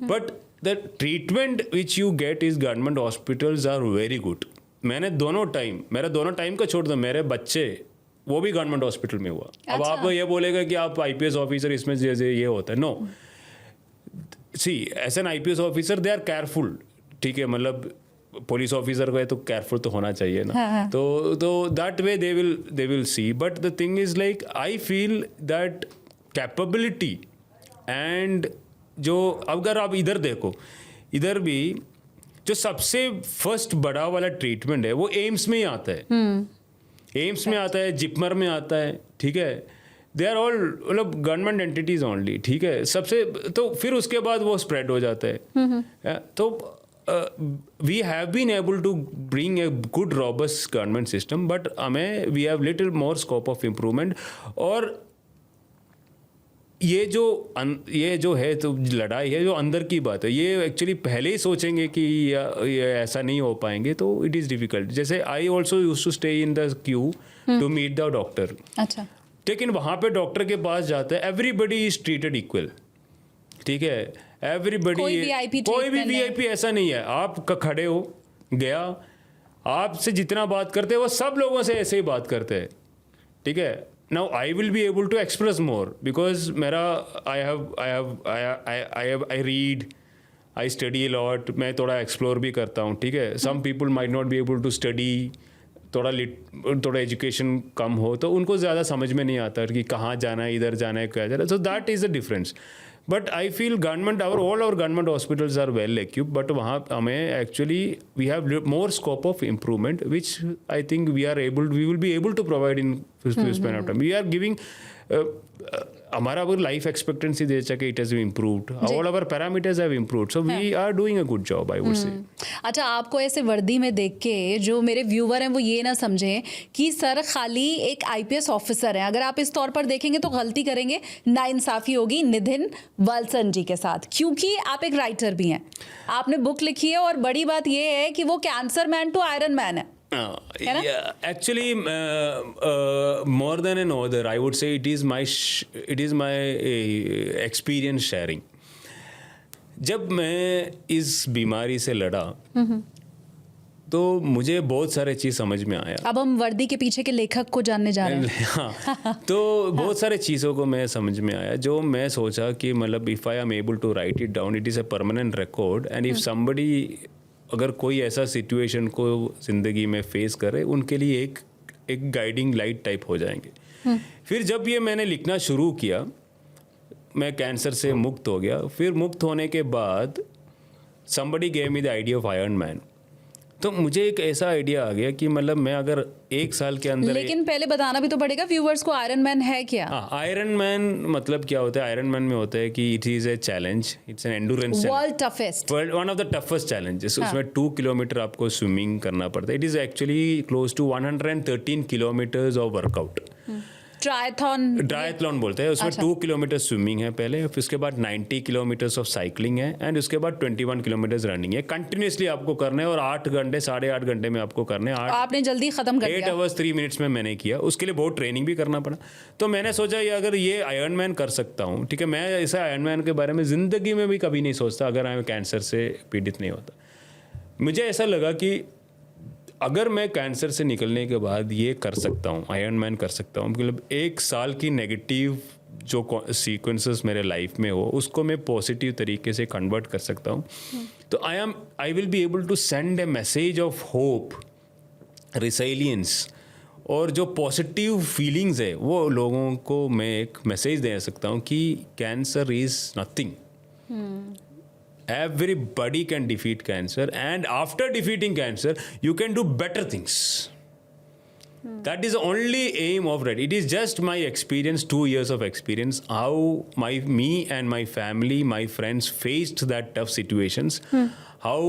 Speaker 3: but the treatment which you get is government hospitals are very good. मेरा दोनों टाइम का छोड़ दो, मेरे बच्चे वो भी गवर्नमेंट हॉस्पिटल में हुआ। अब आप ये बोलेगा कि आप आईपीएस ऑफिसर इसमें जैसे ये होता है, no, see as an IPS officer they are careful, ठीक है, मतलब पुलिस ऑफिसर को है तो केयरफुल तो होना चाहिए ना।
Speaker 1: हाँ.
Speaker 3: तो that way they will see, but the thing is like I feel that capability and जो अगर आप इधर देखो, इधर भी जो सबसे फर्स्ट बड़ा वाला ट्रीटमेंट है वो एम्स में ही आता है, एम्स में आता है, जिपमर में आता है, ठीक है, दे आर ऑल मतलब गवर्नमेंट एंटिटीज ओनली, ठीक है, सबसे, तो फिर उसके बाद वो स्प्रेड हो जाता है। तो we have been able to bring a good robust government system, but हमें we have little more scope of improvement. और ये जो है तो लड़ाई है जो अंदर की बात है, ये एक्चुअली पहले ही सोचेंगे कि ये ऐसा नहीं हो पाएंगे तो इट इज़ डिफिकल्ट। जैसे I also use to stay in the queue to meet the doctor,
Speaker 1: अच्छा, लेकिन
Speaker 3: वहाँ पे डॉक्टर के पास जाते हैं, एवरीबडी इज ट्रीटेड इक्वल, ठीक है, एवरीबडी, कोई भी वीआईपी ऐसा नहीं है। आप खड़े हो गया, आपसे जितना बात करते हैं वो सब लोगों से ऐसे ही बात करते हैं, ठीक है। Now I will be able to express more because I read, I study a lot, मैं थोड़ा explore भी करता हूँ, ठीक है। Some people might not be able to study, थोड़ा एजुकेशन कम हो तो उनको ज़्यादा समझ में नहीं आता कि कहाँ जाना है, इधर जाना है, क्या जाना है, so that is the difference. But I feel government, all our government hospitals are well equipped, but वहाँ हमें actually we have more scope of improvement, which I think we will be able to provide in span of time. We are giving हमारा अगर life expectancy दे सके it has improved, all our parameters have improved, so we are doing a good job I would say.
Speaker 1: अच्छा, आपको ऐसे वर्दी में देख के जो मेरे व्यूवर हैं वो ये ना समझें कि सर खाली एक आईपीएस ऑफिसर है। अगर आप इस तौर पर देखेंगे तो गलती करेंगे, नाइंसाफी होगी नितिन वल्सन जी के साथ, क्योंकि आप एक राइटर भी हैं, आपने बुक लिखी है और बड़ी बात ये है कि वो cancer man to iron man है।
Speaker 3: Actually, more than an author, I would say it is my experience sharing. जब मैं इस बीमारी से लड़ा तो मुझे बहुत सारे चीज़ समझ में आया।
Speaker 1: अब हम वर्दी के पीछे के लेखक को जानने जा रहे हैं।
Speaker 3: हाँ, तो बहुत सारे चीज़ों को मैं समझ में आया जो मैं सोचा कि मतलब if I am able to write it down, it is a permanent record, and if somebody, अगर कोई ऐसा सिचुएशन को ज़िंदगी में फेस करे, उनके लिए एक गाइडिंग लाइट टाइप हो जाएंगे। फिर जब ये मैंने लिखना शुरू किया, मैं कैंसर से मुक्त हो गया। फिर मुक्त होने के बाद somebody gave me the idea of Iron Man, तो मुझे एक ऐसा आइडिया आ गया कि मतलब मैं अगर एक साल के अंदर,
Speaker 1: लेकिन पहले बताना भी तो पड़ेगा व्यूअर्स को आयरन मैन है क्या।
Speaker 3: हाँ, आयरन मैन मतलब क्या होता है? आयरन मैन में होता है कि it is a challenge, it's an endurance,
Speaker 1: world toughest,
Speaker 3: one of the toughest challenges. उसमें 2 किलोमीटर आपको स्विमिंग करना पड़ता है। It is actually close to 113 kilometres of workout. Triathlon बोलते हैं उसमें। 2 किलोमीटर स्विमिंग है पहले, फिर उसके बाद 90 किलोमीटर्स ऑफ साइकिलिंग है, एंड उसके बाद 21 किलोमीटर्स रनिंग है। कंटिन्यूसली आपको करना है और 8 घंटे 8.5 घंटे में आपको करने हैं।
Speaker 1: आपने जल्दी खत्म कर
Speaker 3: 8
Speaker 1: दिया।
Speaker 3: आवर्स 3 मिनट्स में मैंने किया। उसके लिए बहुत ट्रेनिंग भी करना पड़ा। तो मैंने सोचा ये अगर ये आयरन मैन कर सकता हूँ, ठीक है, मैं ऐसा आयरन मैन के बारे में ज़िंदगी में भी कभी नहीं सोचता अगर मैं कैंसर से पीड़ित नहीं होता। मुझे ऐसा लगा कि अगर मैं कैंसर से निकलने के बाद ये कर सकता हूँ, आयरन मैन कर सकता हूँ, मतलब 1 साल की नेगेटिव जो सीक्वेंसेस मेरे लाइफ में हो उसको मैं पॉजिटिव तरीके से कन्वर्ट कर सकता हूँ, तो I will be able to send a message of hope, resilience, और जो पॉजिटिव फीलिंग्स है वो लोगों को मैं एक मैसेज दे सकता हूँ कि cancer is nothing. Everybody can defeat cancer, and after defeating cancer, you can do better things. That is the only aim of it. It is just my experience, 2 years of experience, how me and my family, my friends faced that tough situations, how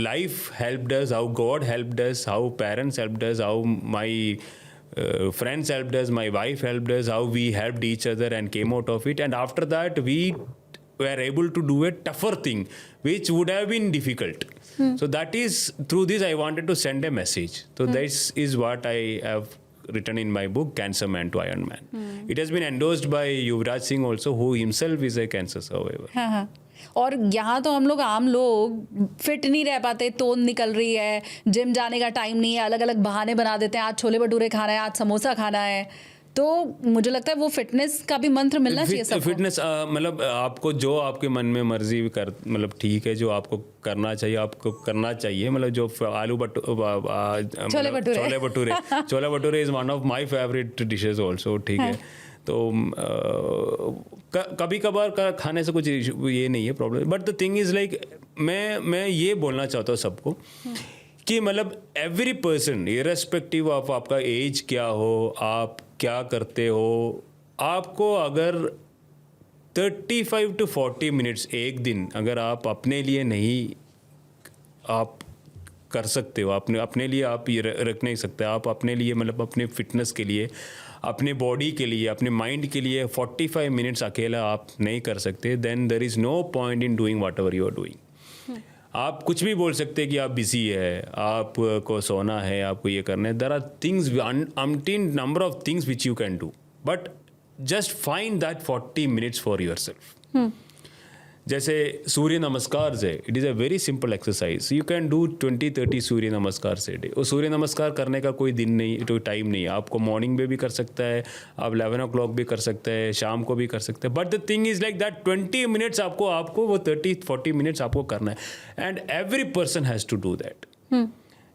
Speaker 3: life helped us, how God helped us, how parents helped us, how my friends helped us, my wife helped us, how we helped each other and came out of it. And after that, we were able to do a tougher thing which would have been difficult. So that is, through this I wanted to send a message. So this is what I have written in my book, Cancer Man to Iron Man. It has been endorsed by Yuvraj Singh also, who himself is a cancer survivor.
Speaker 1: हाँ हाँ। और यहाँ तो हम लोग आम लोग fit नहीं रह पाते, तोंद निकल रही है, जिम जाने का टाइम नहीं है, अलग अलग बहाने बना देते हैं, आज छोले भटूरे खाना है, आज समोसा खाना है। तो मुझे लगता है वो फिटनेस का भी मंत्र मिलना चाहिए सबको।
Speaker 3: फिटनेस मतलब आपको जो आपके मन में मर्जी कर, मतलब ठीक है, जो आपको करना चाहिए आपको करना चाहिए। मतलब जो chole bhature is one of my favourite dishes also, ठीक है। तो कभी कभार खाने से कुछ ये नहीं है problem, but the thing is like मैं ये बोलना चाहता हूँ सबको कि मतलब एवरी पर्सन, इररेस्पेक्टिव ऑफ आपका एज क्या हो, आप क्या करते हो, आपको अगर 35 to 40 मिनट्स एक दिन अगर आप अपने लिए नहीं आप कर सकते हो, अपने लिए आप ये रख नहीं सकते, आप अपने लिए मतलब अपने फिटनेस के लिए, अपने बॉडी के लिए, अपने माइंड के लिए 45 मिनट्स अकेला आप नहीं कर सकते, then there is no point in doing whatever you are doing. आप कुछ भी बोल सकते हैं कि आप बिजी है, आपको सोना है, आपको ये करना है। There are things, untold number of things which you can do, but just find that 40 minutes for yourself. जैसे सूर्य नमस्कार है, it is a very simple exercise, you can do 20-30 Surya Namaskar से डे। और सूर्य नमस्कार करने का कोई दिन नहीं, कोई टाइम नहीं है, आपको मॉर्निंग में भी कर सकता है, आप 11 o'clock भी कर सकते हैं, शाम को भी कर सकते हैं, but the thing is like that 20 minutes आपको वो 30-40 मिनट्स आपको करना है, and every person has to do that,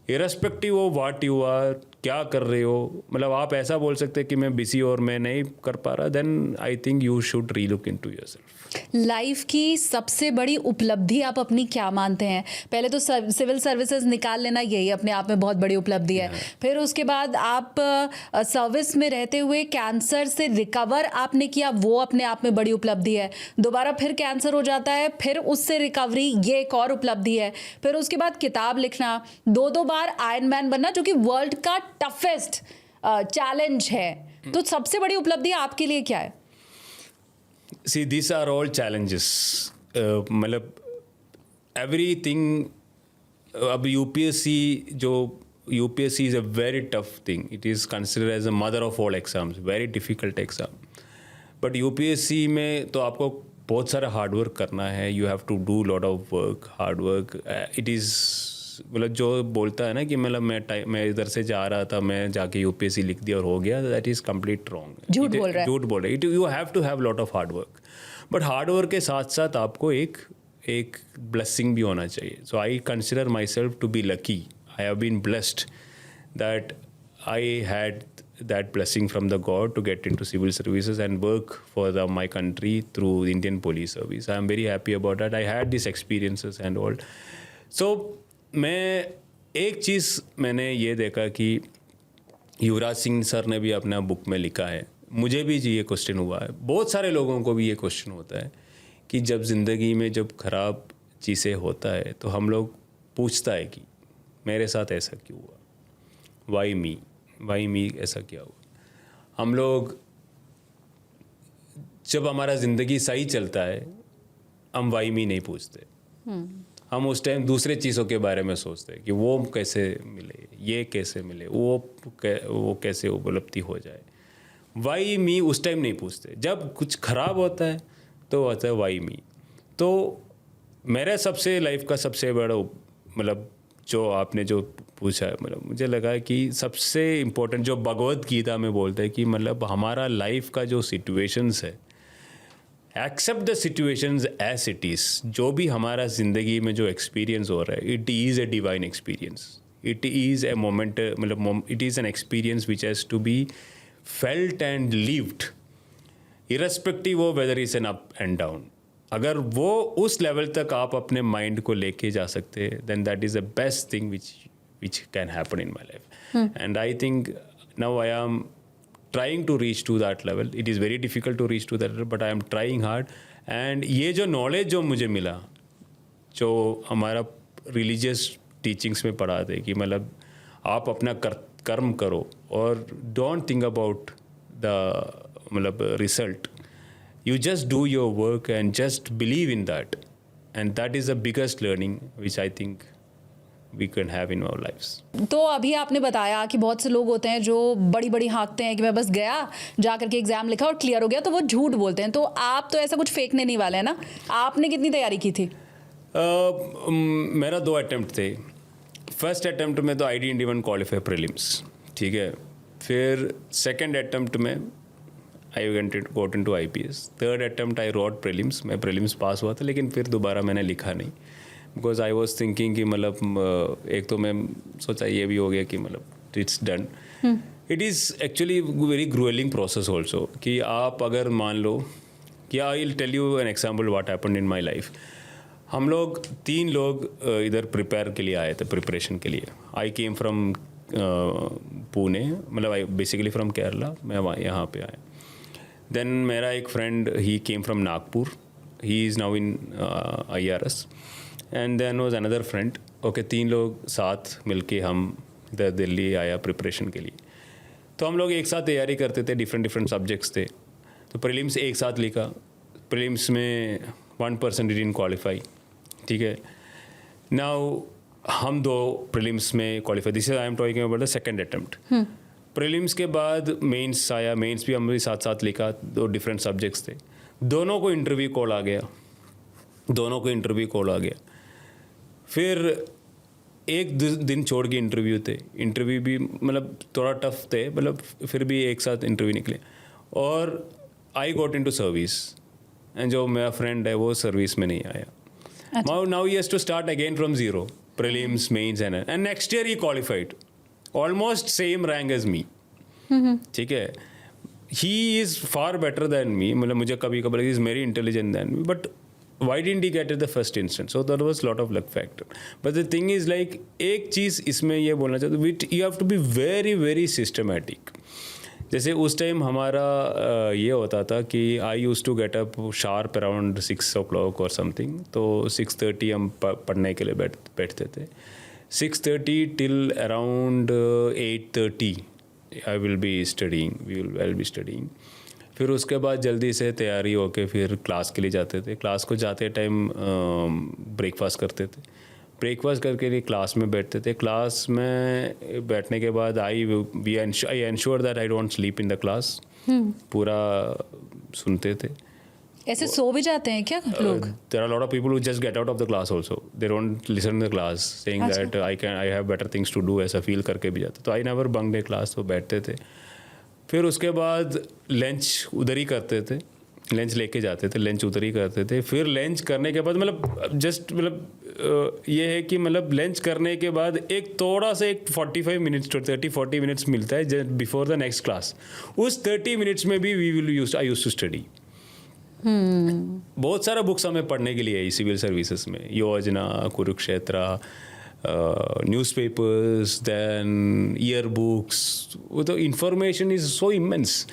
Speaker 3: irrespective of what you are, क्या कर रहे हो, मतलब आप ऐसा बोल सकते हैं कि मैं बिजी और मैं नहीं कर पा रहा, then I think you should relook into yourself.
Speaker 1: Life की सबसे बड़ी उपलब्धि आप अपनी क्या मानते हैं? पहले तो सिविल सर्विसेज निकाल लेना यही अपने आप में बहुत बड़ी उपलब्धि है। फिर उसके बाद आप सर्विस में रहते हुए कैंसर से रिकवर आपने किया, वो अपने आप में बड़ी उपलब्धि है। दोबारा फिर कैंसर हो जाता है, फिर उससे रिकवरी, ये एक और उपलब्धि है। फिर उसके बाद किताब लिखना, 2 बार आयरन मैन बनना जो कि वर्ल्ड का टफेस्ट चैलेंज है। तो सबसे बड़ी उपलब्धि आपके लिए क्या है?
Speaker 3: See, these are all challenges. मतलब everything. अब UPSC जो UPSC is a very tough thing. It is considered as a mother of all exams. Very difficult exam. But UPSC में तो आपको बहुत सारा हार्ड वर्क करना है. You have to do lot of work, hard work. It is मतलब जो बोलता है ना कि मतलब मैं इधर से जा रहा था, मैं जाके UPSC लिख दिया और हो गया, दैट इज कंप्लीट रॉन्ग.
Speaker 1: झूठ बोल रहा है.
Speaker 3: झूठ बोल रहे हैं. You have to have lot of hard work, but hard work के साथ साथ आपको एक ब्लेसिंग भी होना चाहिए. So I consider myself to be lucky. I have been blessed that I had that blessing from the God to get into civil services and work for my country through the Indian Police Service. I am very happy about that. I had these experiences and all. So मैं एक चीज़ मैंने ये देखा कि Yuvraj Singh sir ने भी अपना book में लिखा है, मुझे भी ये क्वेश्चन हुआ है, बहुत सारे लोगों को भी ये क्वेश्चन होता है कि जब ज़िंदगी में जब ख़राब चीज़ें होता है तो हम लोग पूछता है कि मेरे साथ ऐसा क्यों हुआ, वाई मी ऐसा क्या हुआ. हम लोग जब हमारा ज़िंदगी सही चलता है हम वाई मी नहीं पूछते. हम उस टाइम दूसरे चीज़ों के बारे में सोचते हैं कि वो कैसे मिले, ये कैसे मिले, वो कैसे उपलब्धि हो जाए. वाई मी उस टाइम नहीं पूछते. जब कुछ ख़राब होता है तो होता है वाई मी. तो मेरे सबसे लाइफ का सबसे बड़ा मतलब जो आपने जो पूछा है, मतलब मुझे लगा कि सबसे इम्पोर्टेंट जो भगवद गीता में बोलते हैं कि मतलब हमारा लाइफ का जो सिचुएशंस है, accept the situations as it is. जो भी हमारा ज़िंदगी में जो एक्सपीरियंस हो रहा है, it is a divine experience. It is a moment, मतलब it is an experience which has to be felt and lived irrespective of whether is an up and down. अगर वो उस लेवल तक आप अपने माइंड को लेके जा सकते हैं, then that is the best thing which can happen in my life. And I think now I am trying to reach to that level. It is very difficult to reach to that level, but I am trying hard. And ये जो knowledge जो मुझे मिला, जो हमारा religious teachings में पढ़ाते कि मतलब आप अपना कर्म करो और don't think about the मतलब result. You just do your work and just believe in that. And that is the biggest learning which I think we can have in our lives.
Speaker 1: तो अभी आपने बताया कि बहुत से लोग होते हैं जो बड़ी बड़ी हाँकते हैं कि मैं बस गया, जा करके एग्जाम लिखा और क्लियर हो गया, तो वो झूठ बोलते हैं. तो आप तो ऐसा कुछ फेंकने नहीं वाले हैं ना? आपने कितनी तैयारी की थी?
Speaker 3: मेरा 2 अटेम्प्ट थे. फर्स्ट अटेम्प्ट में तो I didn't even qualify prelims, ठीक है. फिर सेकंड अटेम्प्ट में I got into IPS. Third attempt I wrote prelims. मैं प्रीलिम्स पास हुआ था, लेकिन फिर दोबारा मैंने लिखा नहीं, बिकॉज आई वॉज थिंकिंग कि मतलब एक तो मैं सोचा ये भी हो गया कि मतलब it's done. It is actually very gruelling process also कि आप अगर मान लो कि I will tell you an example what happened in my life. हम लोग 3 लोग इधर प्रिपेयर के लिए आए थे, प्रिपरेशन के लिए. आई केम फ्रॉम पुणे, मतलब आई बेसिकली फ्रॉम केरला. मैं यहाँ पे आया. देन मेरा एक friend, he came from Nagpur, he is now in IRS. And then was another friend. Okay, 3 लोग साथ मिलके हम इधर दिल्ली आया प्रिपरेशन के लिए. तो हम लोग एक साथ तैयारी करते थे, डिफरेंट सब्जेक्ट्स थे. तो प्रीलिम्स एक साथ लिखा. प्रीलिम्स में 1% डिडंट क्वालिफाई, ठीक है. नाउ हम 2 प्रीलिम्स में qualify. This is I am talking about the second attempt. Prelims के बाद मेंस आया. मेंस भी हम साथ लिखा. 2 डिफरेंट सब्जेक्ट्स थे. दोनों को इंटरव्यू कॉल आ गया. फिर एक दिन छोड़ के इंटरव्यू थे. इंटरव्यू भी मतलब थोड़ा टफ थे, मतलब फिर भी एक साथ इंटरव्यू निकले. और I got into service. And जो मेरा फ्रेंड है वो सर्विस में नहीं आया. Now he has to start again from zero. Prelims, mains and next year he qualified. Almost same rank as me, ठीक है. He is far better than me, मतलब मुझे कभी कभार is very intelligent than me, but why didn't he get at the first instance? So there was lot of luck factor. But the thing is like एक चीज़ इसमें ये बोलना चाहता हूँ, you have to be very very systematic. जैसे उस time हमारा ये होता था कि I used to get up sharp around 6 o'clock और समथिंग, तो 6:30 हम पढ़ने के लिए बैठते थे. 6:30 till around 8:30 I will be studying, I will be studying. फिर उसके बाद जल्दी से तैयारी होके फिर क्लास के लिए जाते थे. क्लास को जाते टाइम ब्रेकफास्ट करते थे. ब्रेकफास्ट करके लिए क्लास में बैठते थे. क्लास में बैठने के बाद I ensure that I don't sleep in the class. पूरा सुनते थे.
Speaker 1: ऐसे सो भी जाते हैं क्या लोग?
Speaker 3: There are a lot of people who just get out of the class also. They don't listen to the class, saying that I have better things to do, ऐसा फील करके भी जाते. तो I never bunk day class, तो बैठते थे. फिर उसके बाद लंच उधर ही करते थे, लंच लेके जाते थे, लंच उधर ही करते थे. फिर लंच करने के बाद मतलब ये है कि मतलब लंच करने के बाद एक थोड़ा सा एक 45 मिनट्स to 30-40 मिनट्स मिलता है बिफोर द नेक्स्ट क्लास. उस 30 मिनट्स में भी आई यूज टू स्टडी. बहुत सारा बुक्स हमें पढ़ने के लिए है सिविल सर्विसेज में, Yojana, Kurukshetra, newspapers, then year books. वो तो information is so immense.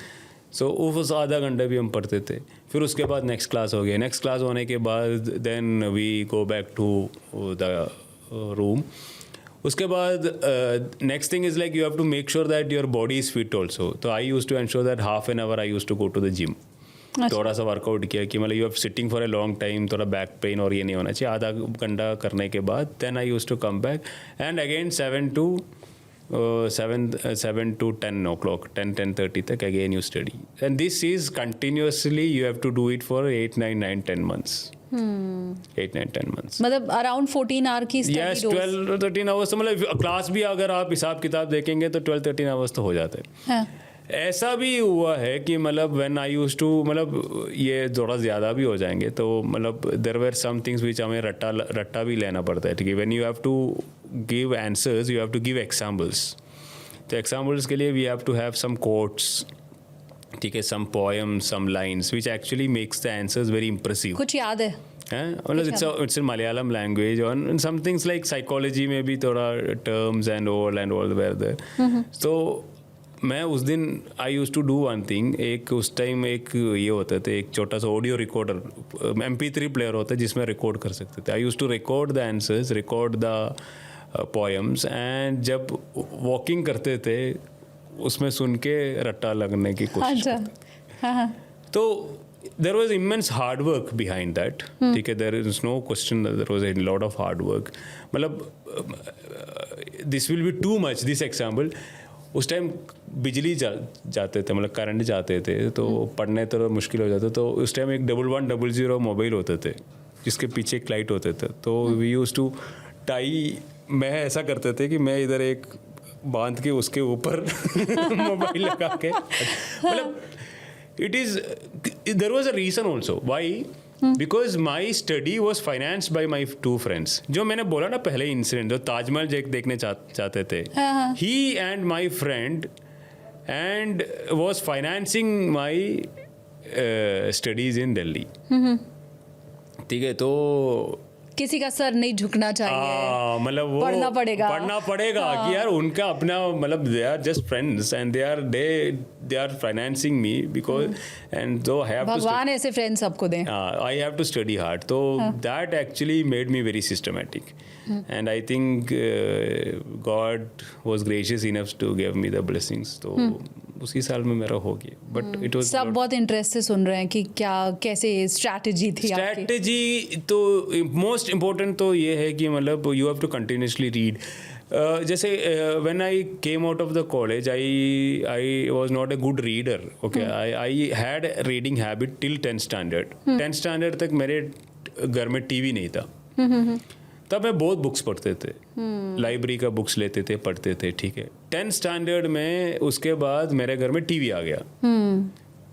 Speaker 3: So वो आधा घंटा भी हम पढ़ते थे. फिर उसके बाद नेक्स्ट क्लास हो गया. नेक्स्ट क्लास होने के बाद then we go back to the room. उसके बाद next thing is like you have to make sure that your body is fit also. तो I use to ensure that half an hour I use to go to the gym. थोड़ा सा workout किया कि मतलब you have sitting for a long time, थोड़ा back pain और ये नहीं होना चाहिए. आधा घंटा करने के बाद then I use to come back and again 7 to 10 o'clock, 10:30 तक again you study. And this is continuously you have to do it for 8, 9, 10 months. 8, 9, 10 months.
Speaker 1: मतलब अराउंड 14 आवर की स्टडी.
Speaker 3: Yes, 12-13 hours. तो मतलब क्लास भी अगर आप हिसाब किताब देखेंगे तो 12-13 आवर्स तो हो जाते हैं. ऐसा भी हुआ है कि मतलब व्हेन आई यूज टू, मतलब ये थोड़ा ज़्यादा भी हो जाएंगे तो मतलब there were some things which हमें रट्टा भी लेना पड़ता है. ठीक है, when you have to give answers you have to give examples. तो एग्जाम्पल्स के लिए we have to have some quotes, ठीक है, some poems, some lines which actually makes the answers very impressive.
Speaker 1: कुछ याद है?
Speaker 3: मतलब इट्स इन मलयालम लैंग्वेज और सम थिंग्स लाइक साइकोलॉजी में भी थोड़ा terms and all where there. तो मैं उस दिन I use to do one thing. एक उस टाइम एक ये होता था, एक छोटा सा ऑडियो रिकॉर्डर, MP3 प्लेयर होता है जिसमें रिकॉर्ड कर सकते थे. I use to record the answers, record the poems, and जब वॉकिंग करते थे उसमें सुन के रट्टा लगने की कोशिश करते. तो there was immense hard work behind that. ठीक है, there is no question that there was a lot of hard work. मतलब this will be too much, this example. उस टाइम बिजली जाते थे, मतलब करंट जाते थे, तो पढ़ने तो मुश्किल हो जाता. तो उस टाइम एक 1100 मोबाइल होते थे जिसके पीछे एक लाइट होते थे. तो वी यूज टू टाई, मैं ऐसा करते थे कि मैं इधर एक बांध के उसके ऊपर मोबाइल लगा के, मतलब it is, there was a reason also why, because my study was financed by my 2 friends. जो मैंने बोला ना पहले इंसिडेंट, जो ताजमहल देखने चाहते थे, he and my friend and was financing my studies in Delhi. ठीक है, तो
Speaker 1: किसी का सर नहीं झुकना चाहिए,
Speaker 3: मतलब वो
Speaker 1: पढ़ना पड़ेगा
Speaker 3: कि यार उनका अपना, मतलब they are just friends and they are financing me because, and though have to,
Speaker 1: भगवान ऐसे फ्रेंड्स सबको दें.
Speaker 3: I have to study hard. तो that actually made me very systematic, and I think God was gracious enough to give me the blessings. तो उसी साल में मेरा हो गया. बट इट वाज, सब
Speaker 1: बहुत इंटरेस्ट से सुन रहे हैं कि क्या कैसे स्ट्रैटेजी थी.
Speaker 3: स्ट्रैटेजी तो मोस्ट इम्पोर्टेंट तो ये है कि मतलब you have to continuously read. जैसे when I came out of the college I was not a good reader. Okay, I had reading habit till 10th standard. 10th standard तक मेरे घर में टीवी नहीं था. तब मैं बहुत बुक्स पढ़ते थे, लाइब्रेरी का बुक्स लेते थे, पढ़ते थे. ठीक है, 10th standard में उसके बाद मेरे घर में टीवी आ गया.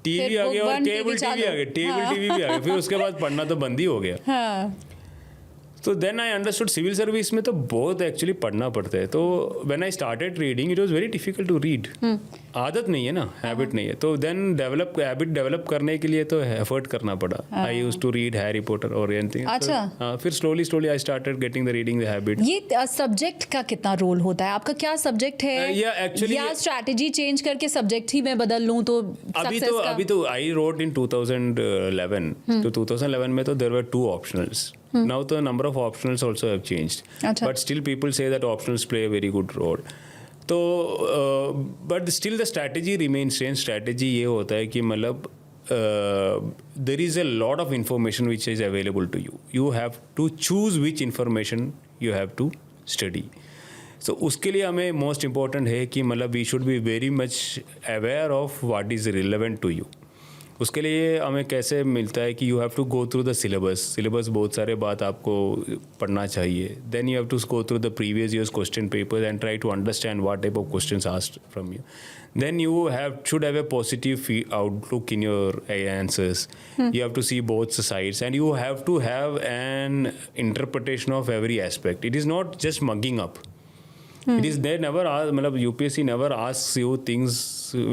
Speaker 3: टीवी आ गया और केबल टीवी आ गया, टीवी भी आ गया. फिर उसके बाद पढ़ना तो बंद ही हो गया. तो then I understood civil service में तो बहुत एक्चुअली पढ़ना पड़ता है. तो when I started reading it was very difficult to read. आदत नहीं है ना, हैबिट नहीं है. तो देन हैबिट डेवलप करने के लिए तो एफर्ट करना पड़ा. I used to read Harry Potter और एनीथिंग.
Speaker 1: अच्छा.
Speaker 3: फिर slowly I started getting the reading the habit.
Speaker 1: ये सब्जेक्ट का कितना रोल होता है? आपका क्या सब्जेक्ट है? या स्ट्रैटेजी चेंज करके सब्जेक्ट ही मैं बदल लूं तो
Speaker 3: अभी तो आई रोट इन 2011. तो 2011 में तो there were 2 optionals. Now the number of optionals also have changed.
Speaker 1: अच्छा.
Speaker 3: But still people say that optionals play a very good role. तो but still the strategy remains same. Strategy ये होता है कि मतलब there is a lot of information which is available to you. You have to choose which information you have to study. So उसके लिए हमें most important है कि मतलब we should be very much aware of what is relevant to you. उसके लिए हमें कैसे मिलता है कि you have to go through the syllabus बहुत सारे बात आपको पढ़ना चाहिए. Then you have to go through the previous years question papers and try to understand what type of questions asked from you. Then you should have a positive outlook in your answers. You have to see both sides and you have to have an interpretation of every aspect. It is not just mugging up. It is they never ask, मतलब UPSC never asks you things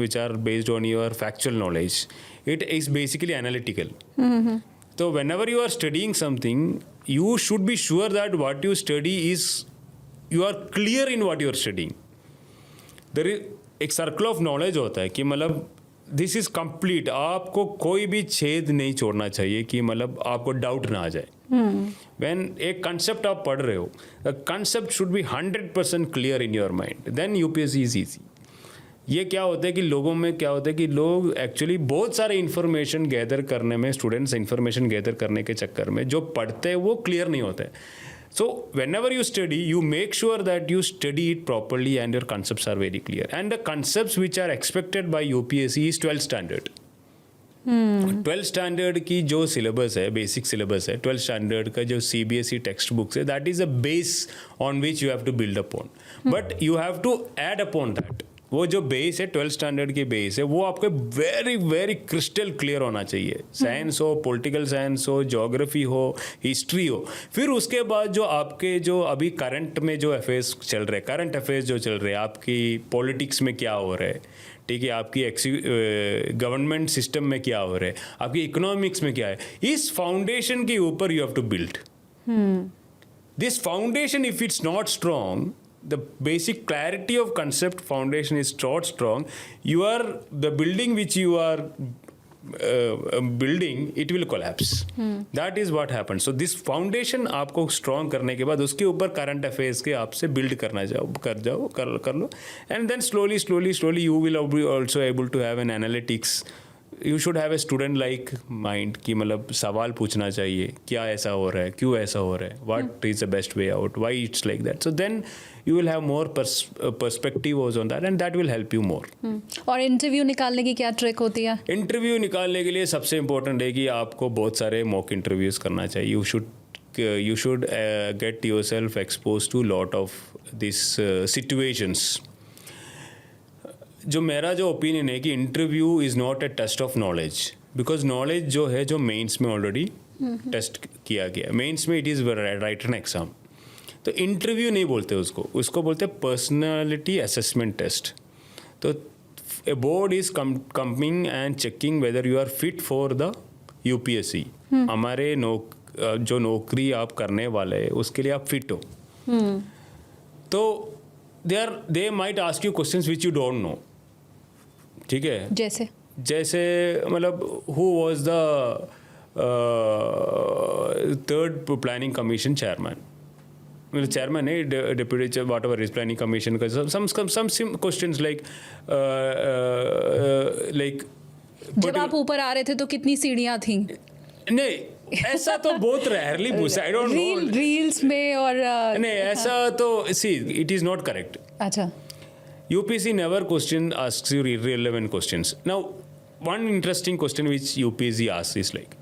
Speaker 3: which are based on your factual knowledge. It is basically analytical. So whenever you are studying something, you should be sure that what you study is, you are clear in what you are studying. There is एक circle of knowledge होता है कि मतलब this is complete. आपको कोई भी छेद नहीं छोड़ना चाहिए कि मतलब आपको डाउट ना आ जाए. When एक कंसेप्ट आप पढ़ रहे हो, the concept should be 100% clear in your mind. Then UPSC is easy. ये क्या होता है कि लोगों में क्या होता है कि लोग एक्चुअली बहुत सारे इन्फॉर्मेशन गैदर करने में, स्टूडेंट्स इन्फॉर्मेशन गैदर करने के चक्कर में जो पढ़ते हैं वो क्लियर नहीं होता है. So whenever you study, you make sure that you study it properly and your concepts are very clear. And the concepts which are expected by UPSC is 12th standard. 12th standard की जो syllabus है, basic syllabus है, 12th standard का जो CBSE text books है, that is a base on which you have to build upon. But you have to add upon that. वो जो base है 12th स्टैंडर्ड की बेस है, वो आपको वेरी वेरी क्रिस्टल क्लियर होना चाहिए. साइंस हो, पॉलिटिकल साइंस हो, ज्योग्राफी हो, हिस्ट्री हो. फिर उसके बाद जो आपके जो अभी करंट में जो अफेयर्स चल रहे हैं, करंट अफेयर्स जो चल रहे हैं, आपकी पॉलिटिक्स में क्या हो रहा है, ठीक है, आपकी गवर्नमेंट सिस्टम में क्या हो रहा है, आपकी इकोनॉमिक्स में क्या है, इस फाउंडेशन के ऊपर you have to build. This foundation if it's not strong, the basic clarity of concept foundation is not strong, the building which you are building, it will collapse. That is what happens. So this foundation आपको strong करने के बाद उसके ऊपर current affairs के आपसे build कर लो, and then slowly you will be also able to have an analytics. You should have a student like mind कि मतलब सवाल पूछना चाहिए, क्या ऐसा हो रहा है, क्यों ऐसा हो रहा है, what is the best way out, why it's like that. So then you will have more perspective on that and that will help you more.
Speaker 1: और इंटरव्यू निकालने की क्या ट्रिक होती है?
Speaker 3: इंटरव्यू निकालने के लिए सबसे इम्पोर्टेंट है कि आपको बहुत सारे मॉक इंटरव्यूज करना चाहिए. You should get yourself exposed to lot of these situations. जो मेरा जो ओपिनियन है कि interview is not a test of knowledge, because knowledge जो है जो मेंस में ऑलरेडी टेस्ट किया गया. मेंस में it is write an exam. तो इंटरव्यू नहीं बोलते उसको बोलते पर्सनालिटी असेसमेंट टेस्ट. तो a board is coming and checking whether you are fit for the UPSC. हमारे जो नौकरी आप करने वाले हैं उसके लिए आप फिट हो. तो they might ask you questions which you don't know. ठीक है, जैसे मतलब who was the third planning commission chairman, मतलब chairman है, deputy whatever is planning commission का some questions like
Speaker 1: जब आप ऊपर आ रहे थे तो कितनी सीढ़ियाँ थी?
Speaker 3: नहीं, ऐसा तो बहुत रेयरली पूछा. आई डोंट नो
Speaker 1: रील्स में और
Speaker 3: नहीं, ऐसा तो see it is not correct.
Speaker 1: अच्छा.
Speaker 3: UPSC never asks you irrelevant questions. Now, one interesting question which UPSC asks is like,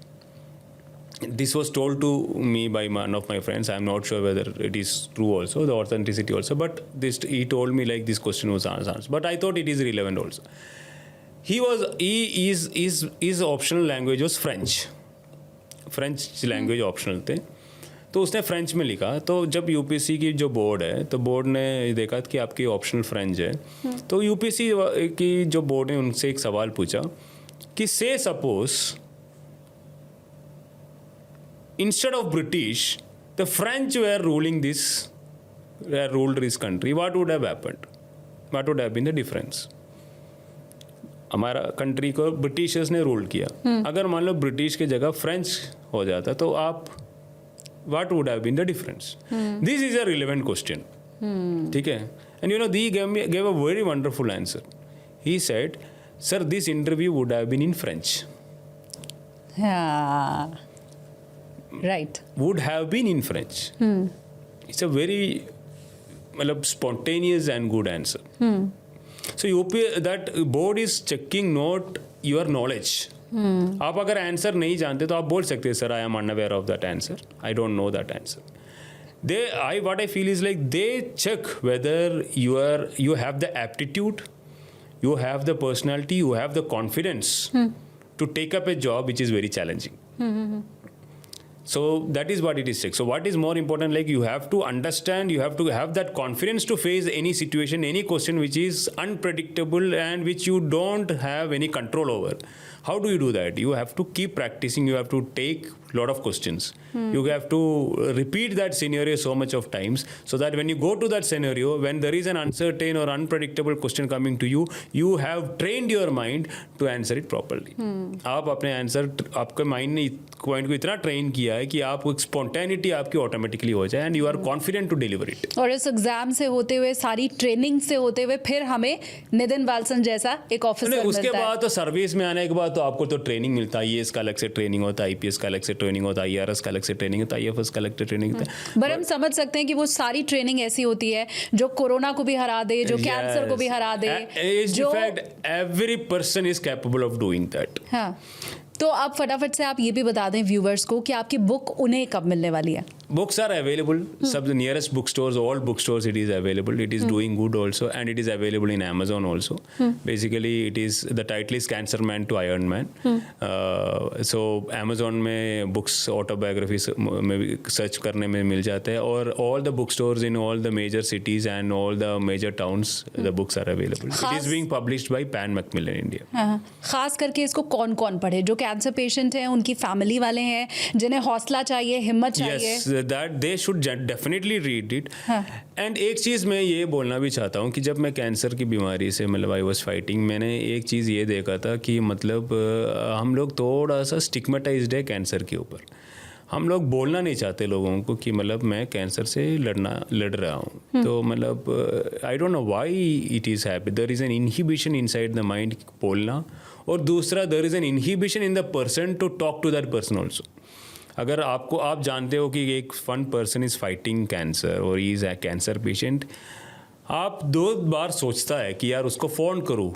Speaker 3: this was told to me by one of my friends. I'm not sure whether it is true also, the authenticity also, but he told me like this question was answered. But I thought it is relevant also. His optional language was French language optional थे. तो उसने French में लिखा। तो जब UPSC की जो board है, तो बोर्ड ने देखा कि आपकी ऑप्शनल फ्रेंच है, तो यूपीएससी की जो बोर्ड ने उनसे एक सवाल पूछा कि say suppose instead of British the French were ruling this, ruled this country, what would have happened, what would have been the difference. हमारा कंट्री को ब्रिटिशर्स ने रूल किया, अगर मान लो ब्रिटिश की जगह फ्रेंच हो जाता तो आप what would have been the difference? This is a relevant question. ठीक है? And you know, he gave a very wonderful answer. He said, sir, this interview would have been in French.
Speaker 1: हाँ, right.
Speaker 3: Would have been in French. It's a very spontaneous and good answer. So that board is checking not your knowledge. आप अगर answer नहीं जानते तो आप बोल सकते हैं sir I am unaware of that answer, I don't know that answer. What I feel is like they check whether you have the aptitude, you have the personality, you have the confidence to take up a job which is very challenging. So that is what it is. So what is more important, like you have to understand, you have to have that confidence to face any situation, any question which is unpredictable and which you don't have any control over. How do you do that? You have to keep practicing, you have to take a lot of questions. You have to repeat that scenario so much of times so that when you go to that scenario, when there is an uncertain or unpredictable question coming to you, you have trained your mind to answer it properly. आप अपने answer, आपके mind ने point को इतना train किया है कि आप स्पॉन्टेनिटी आपकी ऑटोमेटिकली हो जाए and you are confident to deliver it.
Speaker 1: और इस एग्जाम से होते हुए, सारी ट्रेनिंग से होते हुए, फिर हमें नितिन वालसन जैसा एक ऑफिसर मिलता है.
Speaker 3: उसके बाद तो सर्विस में आने के बाद तो आपको तो ट्रेनिंग मिलता है, IAS का अलग से ट्रेनिंग होता है, IPS का अलग से ट्रेनिंग होता है, IRS का अलग से ट्रेनिंग होता है, IFS का अलग से ट्रेनिंग होता है.
Speaker 1: पर हम समझ सकते हैं कि वो सारी ट्रेनिंग ऐसी होती है जो कोरोना को भी हरा दे, जो कैंसर को भी हरा दे, जो
Speaker 3: every person is capable of doing that.
Speaker 1: हाँ, तो अब फटाफट से आप ये भी बता दें व्यूवर्स को कि आपकी बुक उन्हें कब मिलने वाली है.
Speaker 3: Books are available. Some the nearest bookstores, all bookstores, it is available. It is doing good also, and it is available in Amazon also. Basically, it is the title is Cancer Man to Iron Man. So Amazon में books autobiographies में भी search करने में मिल जाते हैं, और all the bookstores in all the major cities and all the major towns, the books are available. It is being published by Pan Macmillan India.
Speaker 1: खास करके इसको कौन कौन पढ़े? जो कैंसर पेशेंट हैं, उनकी फैमिली वाले हैं, जिन्हें हौसला चाहिए, हिम्मत चाहिए.
Speaker 3: Yes, that they should definitely read it. And एक चीज़ मैं ये बोलना भी चाहता हूँ कि जब मैं कैंसर की बीमारी से I was fighting, मैंने एक चीज़ ये देखा था कि हम लोग थोड़ा सा स्टिग्मेटाइज्ड है कैंसर के ऊपर. हम लोग बोलना नहीं चाहते लोगों को कि मैं कैंसर से लड़ रहा हूँ. तो I don't know why it is happen. There is an inhibition inside the mind बोलना, और दूसरा there is an inhibition in the person to talk to that person also. अगर आप जानते हो कि एक one person is fighting cancer और he is a cancer patient, आप 2 बार सोचता है कि यार उसको फ़ोन करूँ,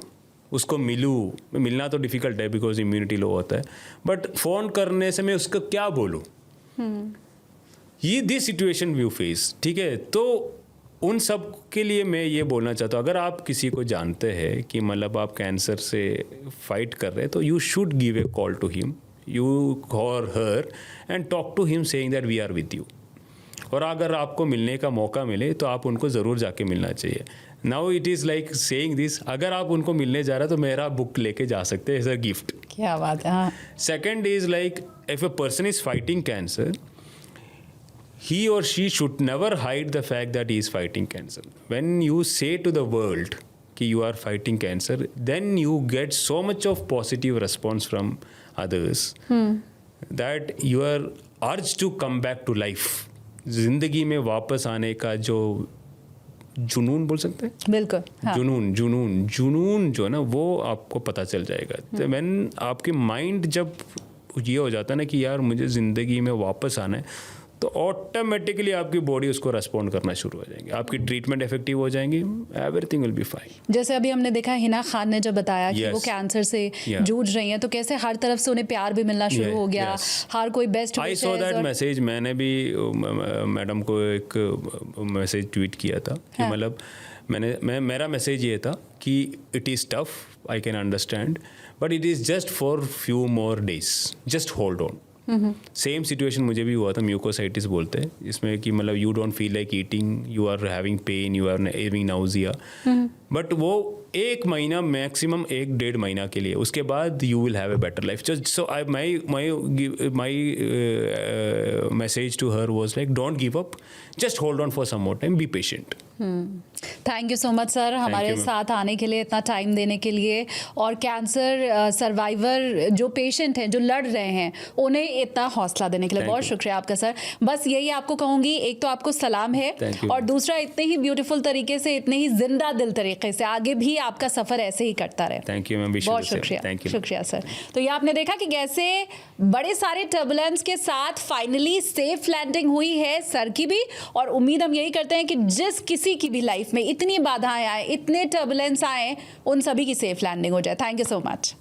Speaker 3: उसको मिलना तो डिफ़िकल्ट है बिकॉज इम्यूनिटी लो होता है, बट फ़ोन करने से मैं उसको क्या बोलूँ. ये दिस सिचुएशन व्यू फेस. ठीक है, तो उन सब के लिए मैं ये बोलना चाहता हूँ, अगर आप किसी को जानते हैं कि आप कैंसर से फाइट कर रहे हैं, तो you should give a call to him, you or her and talk to him saying that we are with you. और अगर आपको मिलने का मौका मिले तो आप उनको ज़रूर जाके मिलना चाहिए. Now it is like saying this, अगर आप उनको मिलने जा रहे हैं तो मेरा बुक लेके जा सकते हैं एज अ गिफ्ट.
Speaker 1: क्या बात है.
Speaker 3: Second is like if a person is fighting cancer, he or she should never hide the fact that he is fighting cancer. When you say to the world कि you are fighting cancer, then you get so much of positive response from others that you are urged to come back to life. जिंदगी में वापस आने का जो जुनून बोल सकते हैं.
Speaker 1: बिल्कुल. हाँ.
Speaker 3: जुनून जो है ना, वो आपको पता चल जाएगा. तो व्हेन आपके माइंड जब ये हो जाता है ना कि यार मुझे ज़िंदगी में वापस आना है, तो ऑटोमेटिकली आपकी बॉडी उसको रेस्पॉन्ड करना शुरू हो जाएगी, आपकी ट्रीटमेंट इफेक्टिव हो जाएंगी, एवरीथिंग विल बी फाइन.
Speaker 1: जैसे अभी हमने देखा हिना खान ने जब बताया कि वो कैंसर से जूझ रही हैं, तो कैसे हर तरफ से उन्हें प्यार भी मिलना शुरू हो गया. हर कोई best.
Speaker 3: I saw that message. मैंने भी मैडम को एक मैसेज ट्वीट किया था कि मेरा मैसेज ये था कि it is tough, I can understand, but it is just for few more days, just hold on. Same situation मुझे भी हुआ था, म्यूकोसाइटिस बोलते हैं इसमें, कि मतलब you don't feel like eating, you are having pain, you are having nausea, but वो 1 महीना मैक्सिमम 1-1.5 महीना के लिए, उसके बाद you will have a better life. So my message to her was like don't give up, just hold on for some more time, be patient.
Speaker 1: Thank you so much sir, हमारे
Speaker 3: you, ma'am.
Speaker 1: साथ आने के लिए, इतना time देने के लिए, और कैंसर सर्वाइवर जो पेशेंट हैं, जो लड़ रहे हैं, उन्हें इतना हौसला देने के लिए
Speaker 3: Thank
Speaker 1: बहुत
Speaker 3: you.
Speaker 1: शुक्रिया आपका सर. बस यही आपको कहूँगी, एक तो आपको सलाम है,
Speaker 3: Thank you.
Speaker 1: और दूसरा इतने ही ब्यूटीफुल तरीके से, इतने ही जिंदा दिल तरीके से आगे भी आपका सफ़र ऐसे ही करता रहे.
Speaker 3: थैंक यू मैम,
Speaker 1: बहुत शुक्रिया.
Speaker 3: Thank you.
Speaker 1: शुक्रिया सर. तो ये आपने देखा कि कैसे बड़े सारे टर्बुलेंस के साथ फाइनली सेफ लैंडिंग हुई है सर की भी, और उम्मीद हम यही करते हैं कि जिस किसी की भी लाइफ में इतनी बाधाएं आए, इतने टर्बुलेंस आए, उन सभी की सेफ लैंडिंग हो जाए. Thank you so much.